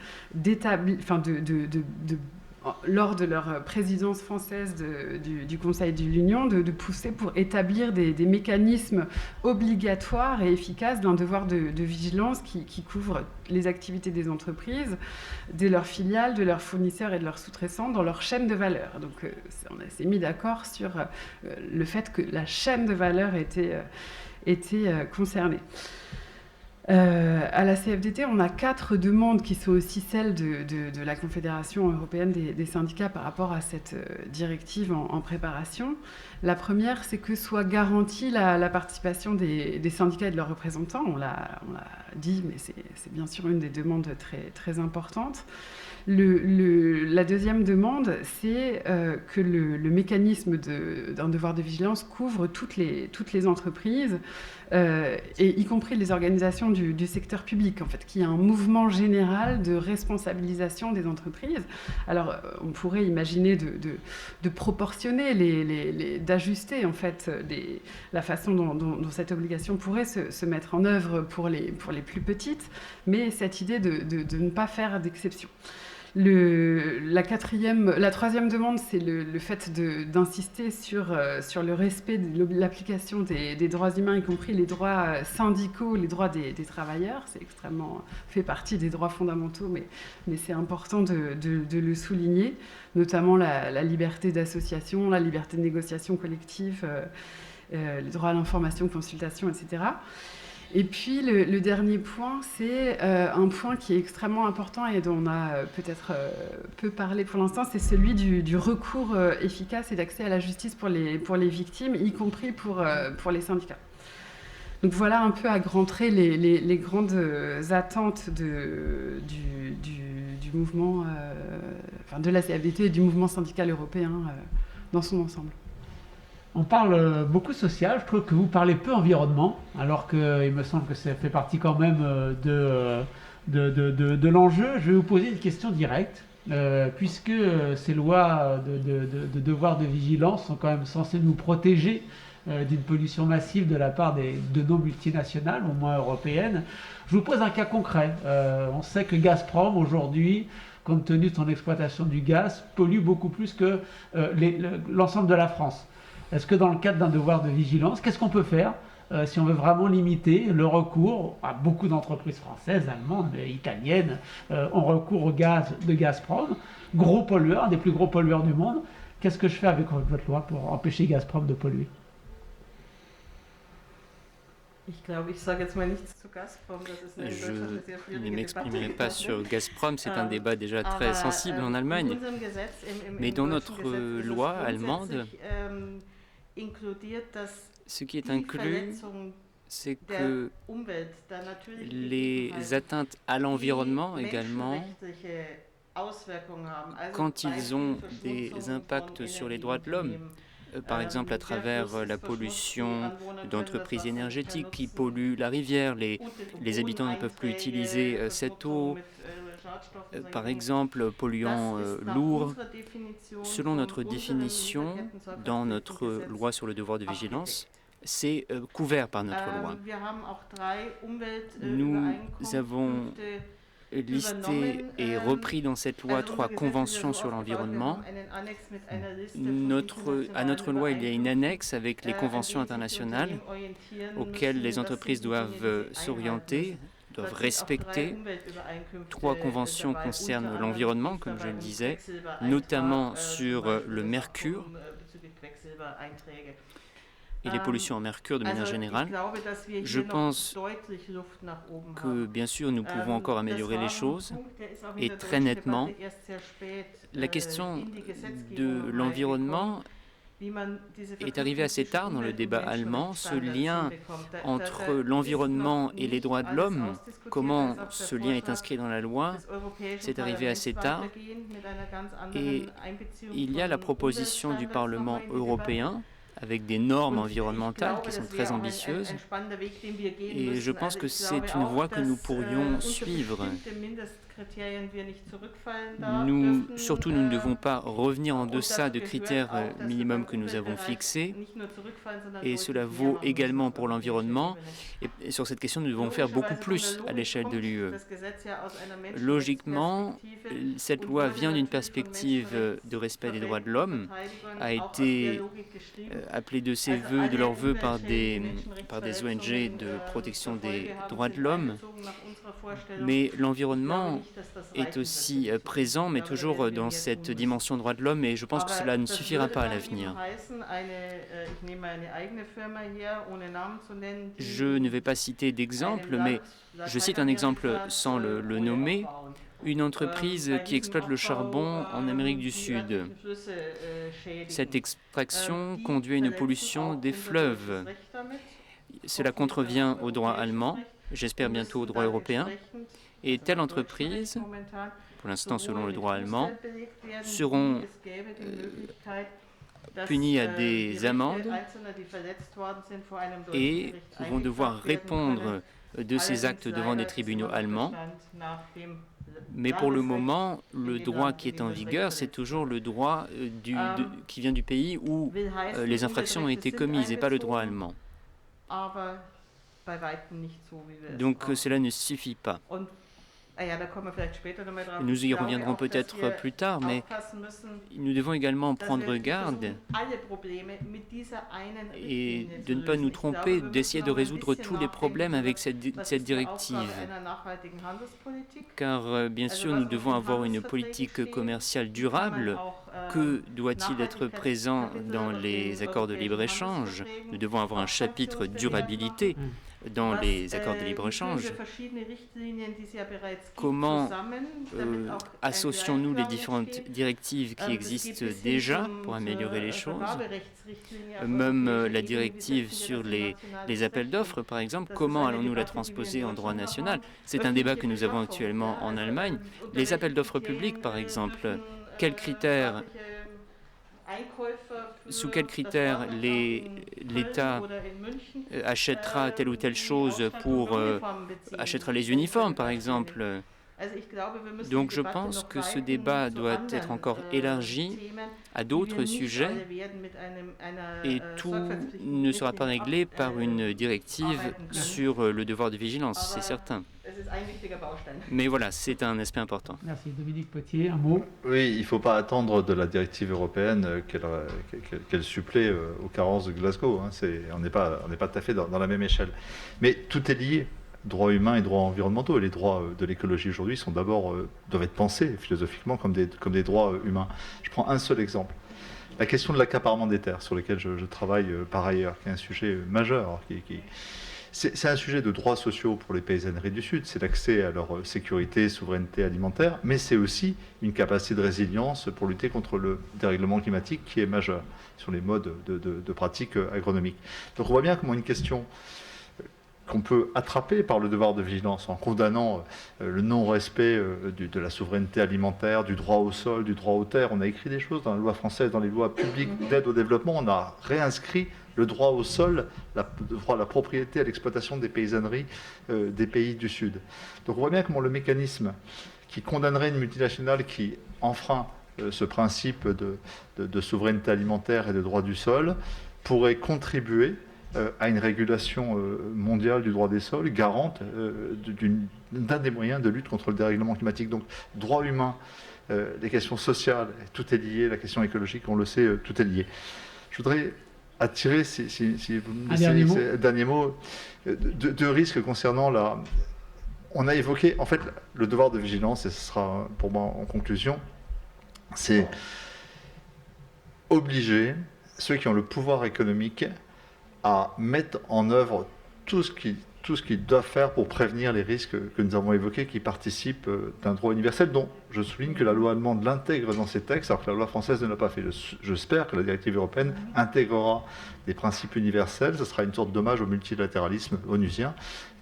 lors de leur présidence française du Conseil de l'Union, de pousser pour établir des mécanismes obligatoires et efficaces d'un devoir de vigilance qui couvre les activités des entreprises, de leurs filiales, de leurs fournisseurs et de leurs sous-traitants dans leur chaîne de valeur. Donc on s'est mis d'accord sur le fait que la chaîne de valeur était concernée. À la CFDT, on a 4 demandes qui sont aussi celles de la Confédération européenne des syndicats par rapport à cette directive en préparation. La première, c'est que soit garantie la participation des syndicats et de leurs représentants. On l'a dit, mais c'est bien sûr une des demandes très, très importantes. La deuxième demande, c'est que le mécanisme d'un devoir de vigilance couvre toutes les entreprises, et y compris les organisations du secteur public, en fait, qu'il y a un mouvement général de responsabilisation des entreprises. Alors, on pourrait imaginer de proportionner, d'ajuster, en fait, la façon dont cette obligation pourrait se mettre en œuvre pour les plus petites, mais cette idée de ne pas faire d'exception. La troisième demande, c'est le fait d'insister sur le respect de l'application des droits humains, y compris les droits syndicaux, les droits des travailleurs. C'est fait partie des droits fondamentaux, mais c'est important de le souligner, notamment la liberté d'association, la liberté de négociation collective, les droits à l'information, consultation, etc. Et puis le dernier point, c'est un point qui est extrêmement important et dont on a peut-être peu parlé pour l'instant, c'est celui du recours efficace et d'accès à la justice pour les victimes, y compris pour les syndicats. Donc voilà un peu à grands traits les grandes attentes du mouvement, de la CFDT et du mouvement syndical européen dans son ensemble. On parle beaucoup social, je trouve que vous parlez peu environnement, alors qu'il me semble que ça fait partie quand même de l'enjeu. Je vais vous poser une question directe, puisque ces lois de devoir de vigilance sont quand même censées nous protéger d'une pollution massive de la part de nos multinationales, au moins européennes. Je vous pose un cas concret. On sait que Gazprom, aujourd'hui, compte tenu de son exploitation du gaz, pollue beaucoup plus que l'ensemble de la France. Est-ce que dans le cadre d'un devoir de vigilance, qu'est-ce qu'on peut faire si on veut vraiment limiter le recours à beaucoup d'entreprises françaises, allemandes, italiennes, ont recours au gaz de Gazprom, gros pollueur, un des plus gros pollueurs du monde. Qu'est-ce que je fais avec votre loi pour empêcher Gazprom de polluer? Je ne m'exprimerai pas sur Gazprom, c'est un débat déjà très sensible en Allemagne. Mais dans notre loi allemande, ce qui est inclus, c'est que les atteintes à l'environnement également, quand ils ont des impacts sur les droits de l'homme, par exemple à travers la pollution d'entreprises énergétiques qui polluent la rivière, les habitants ne peuvent plus utiliser cette eau, par exemple polluants lourds. Selon notre définition, dans notre loi sur le devoir de vigilance, c'est couvert par notre loi. Nous avons listé et repris dans cette loi 3 conventions sur l'environnement. À notre loi, il y a une annexe avec les conventions internationales auxquelles les entreprises doivent s'orienter, doivent respecter. 3 conventions concernent l'environnement, comme je le disais, notamment sur le mercure et les pollutions en mercure de manière générale. Je pense que, bien sûr, nous pouvons encore améliorer les choses. Et très nettement, la question de l'environnement est arrivée assez tard dans le débat allemand. Ce lien entre l'environnement et les droits de l'homme, comment ce lien est inscrit dans la loi, c'est arrivé assez tard. Et il y a la proposition du Parlement européen avec des normes environnementales qui sont très ambitieuses. Et je pense que c'est une voie que nous pourrions suivre. Surtout, nous ne devons pas revenir en deçà de critères minimums que nous avons fixés. Et cela vaut également pour l'environnement. Et sur cette question, nous devons faire beaucoup plus à l'échelle de l'UE. Logiquement, cette loi vient d'une perspective de respect des droits de l'homme, a été appelés de ses voeux, de leurs voeux par des ONG de protection des droits de l'homme. Mais l'environnement est aussi présent, mais toujours dans cette dimension droits de l'homme, et je pense que cela ne suffira pas à l'avenir. Je ne vais pas citer d'exemple, mais je cite un exemple sans le nommer. Une entreprise qui exploite le charbon en Amérique du Sud. Cette extraction conduit à une pollution des fleuves. Cela contrevient au droit allemand, j'espère bientôt au droit européen. Et telle entreprise, pour l'instant selon le droit allemand, seront punis à des amendes et vont devoir répondre de ces actes devant des tribunaux allemands. Mais pour le moment, le droit qui est en vigueur, c'est toujours le droit qui vient du pays où les infractions ont été commises et pas le droit allemand. Donc cela ne suffit pas. Nous y reviendrons peut-être plus tard, mais nous devons également prendre garde et de ne pas nous tromper, d'essayer de résoudre tous les problèmes avec cette directive. Car bien sûr, nous devons avoir une politique commerciale durable. Que doit-il être présent dans les accords de libre-échange? Nous devons avoir un chapitre durabilité dans les accords de libre-échange. Comment associons-nous les différentes directives qui existent déjà pour améliorer les choses? Même la directive sur les appels d'offres, par exemple, comment allons-nous la transposer en droit national? C'est un débat que nous avons actuellement en Allemagne. Les appels d'offres publics, par exemple, sous quels critères l'État achètera telle ou telle chose achètera les uniformes, par exemple. Donc je pense que ce débat doit être encore élargi à d'autres sujets et tout ne sera pas réglé par une directive sur le devoir de vigilance, c'est certain. Mais voilà, c'est un aspect important. Merci. Dominique Potier, un mot? Oui, il ne faut pas attendre de la directive européenne qu'elle supplée aux carences de Glasgow. Hein. On n'est pas tout à fait dans la même échelle. Mais tout est lié. Droits humains et droits environnementaux. Et les droits de l'écologie aujourd'hui doivent être pensés philosophiquement comme des droits humains. Je prends un seul exemple. La question de l'accaparement des terres, sur lequel je travaille par ailleurs, qui est un sujet majeur. C'est un sujet de droits sociaux pour les paysanneries du Sud, c'est l'accès à leur sécurité, souveraineté alimentaire, mais c'est aussi une capacité de résilience pour lutter contre le dérèglement climatique qui est majeur sur les modes de pratique agronomique. Donc on voit bien comment une question qu'on peut attraper par le devoir de vigilance en condamnant le non-respect de la souveraineté alimentaire, du droit au sol, du droit aux terres. On a écrit des choses dans la loi française, dans les lois publiques d'aide au développement, on a réinscrit le droit au sol, le droit à la propriété, à l'exploitation des paysanneries des pays du Sud. Donc on voit bien comment le mécanisme qui condamnerait une multinationale qui enfreint ce principe de souveraineté alimentaire et de droit du sol pourrait contribuer à une régulation mondiale du droit des sols, garante d'un des moyens de lutte contre le dérèglement climatique. Donc, droits humains, les questions sociales, tout est lié, la question écologique, on le sait, tout est lié. Je voudrais attirer, si vous me laissez un dernier mot, deux risques concernant On a évoqué, en fait, le devoir de vigilance, et ce sera pour moi en conclusion, c'est obliger ceux qui ont le pouvoir économique à mettre en œuvre tout ce qu'ils doivent faire pour prévenir les risques que nous avons évoqués qui participent d'un droit universel dont je souligne que la loi allemande l'intègre dans ses textes alors que la loi française ne l'a pas fait. J'espère que la directive européenne intégrera des principes universels. Ce sera une sorte d'hommage au multilatéralisme onusien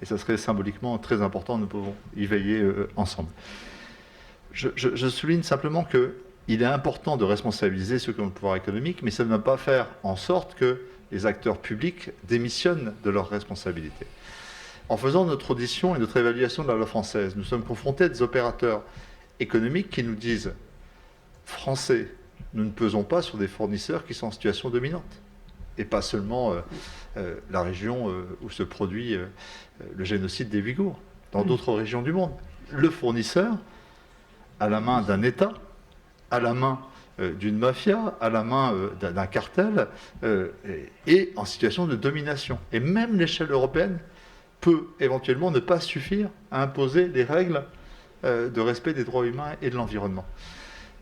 et ça serait symboliquement très important. Nous pouvons y veiller ensemble. Je souligne simplement qu'il est important de responsabiliser ceux qui ont le pouvoir économique, mais ça ne va pas faire en sorte que les acteurs publics démissionnent de leurs responsabilités. En faisant notre audition et notre évaluation de la loi française, nous sommes confrontés à des opérateurs économiques qui nous disent « Français, nous ne pesons pas sur des fournisseurs qui sont en situation dominante. » Et pas seulement la région où se produit le génocide des Ouïghours, dans d'autres régions du monde. Le fournisseur, à la main d'un État, à la main d'une mafia, à la main d'un cartel, et en situation de domination. Et même l'échelle européenne peut éventuellement ne pas suffire à imposer des règles de respect des droits humains et de l'environnement.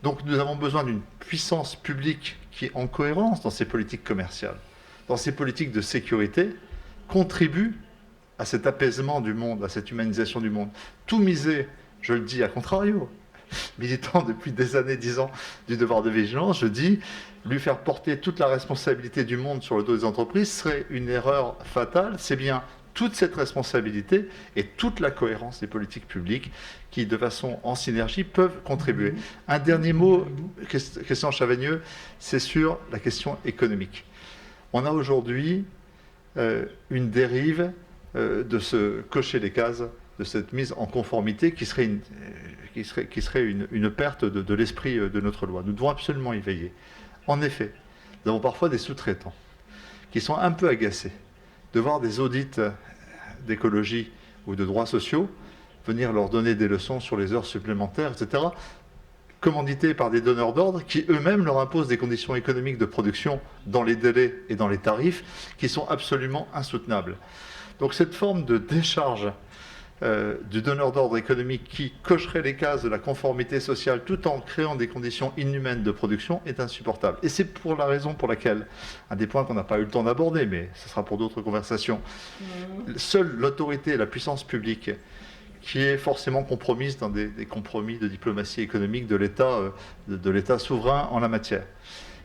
Donc nous avons besoin d'une puissance publique qui, en cohérence dans ses politiques commerciales, dans ses politiques de sécurité, contribue à cet apaisement du monde, à cette humanisation du monde. Tout miser, je le dis à contrario, militant depuis des années, 10 ans du devoir de vigilance, je dis, lui faire porter toute la responsabilité du monde sur le dos des entreprises serait une erreur fatale. C'est bien toute cette responsabilité et toute la cohérence des politiques publiques qui, de façon en synergie, peuvent contribuer. Un dernier mot, Christian Chavagneux, c'est sur la question économique. On a aujourd'hui une dérive de se cocher les cases, de cette mise en conformité qui serait une perte de l'esprit de notre loi. Nous devons absolument y veiller. En effet, nous avons parfois des sous-traitants qui sont un peu agacés de voir des audits d'écologie ou de droits sociaux venir leur donner des leçons sur les heures supplémentaires, etc., commandités par des donneurs d'ordre qui eux-mêmes leur imposent des conditions économiques de production dans les délais et dans les tarifs qui sont absolument insoutenables. Donc cette forme de décharge du donneur d'ordre économique qui cocherait les cases de la conformité sociale tout en créant des conditions inhumaines de production est insupportable. Et c'est pour la raison pour laquelle, un des points qu'on n'a pas eu le temps d'aborder, mais ce sera pour d'autres conversations, seule l'autorité et la puissance publique qui est forcément compromise dans des compromis de diplomatie économique de l'État souverain en la matière,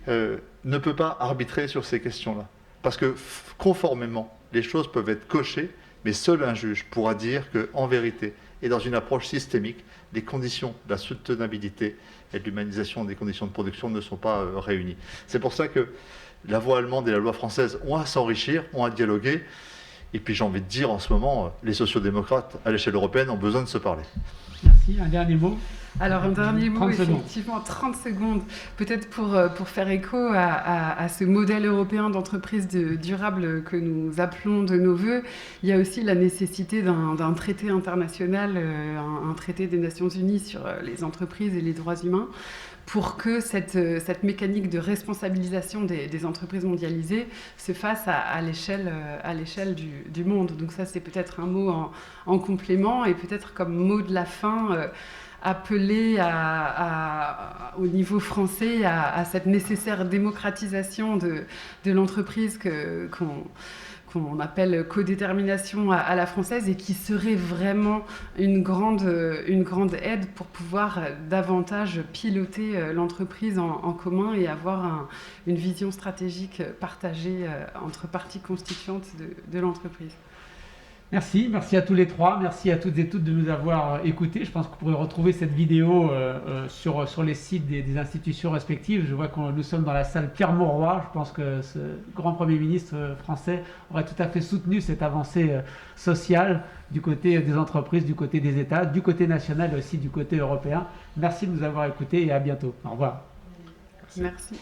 ne peut pas arbitrer sur ces questions-là. Parce que conformément, les choses peuvent être cochées, mais seul un juge pourra dire qu'en vérité, et dans une approche systémique, les conditions de la soutenabilité et de l'humanisation des conditions de production ne sont pas réunies. C'est pour ça que la voie allemande et la loi française ont à s'enrichir, ont à dialoguer. Et puis j'ai envie de dire, en ce moment, les sociodémocrates à l'échelle européenne ont besoin de se parler. Merci. Un dernier mot. Alors un dernier mot, 30 secondes. effectivement, 30 secondes, peut-être pour faire écho à ce modèle européen d'entreprise durable que nous appelons de nos voeux. Il y a aussi la nécessité d'un traité international, un traité des Nations Unies sur les entreprises et les droits humains, pour que cette mécanique de responsabilisation des entreprises mondialisées se fasse à l'échelle du monde. Donc ça, c'est peut-être un mot en complément, et peut-être comme mot de la fin, appeler au niveau français à cette nécessaire démocratisation de l'entreprise qu'on appelle codétermination à la française, et qui serait vraiment une grande aide pour pouvoir davantage piloter l'entreprise en commun et avoir une vision stratégique partagée entre parties constituantes de l'entreprise. Merci à tous les trois, merci à toutes et toutes de nous avoir écoutés. Je pense que vous pourrez retrouver cette vidéo sur les sites des institutions respectives. Je vois que nous sommes dans la salle Pierre-Mauroy. Je pense que ce grand Premier ministre français aurait tout à fait soutenu cette avancée sociale du côté des entreprises, du côté des États, du côté national et aussi du côté européen. Merci de nous avoir écoutés et à bientôt. Au revoir. Merci.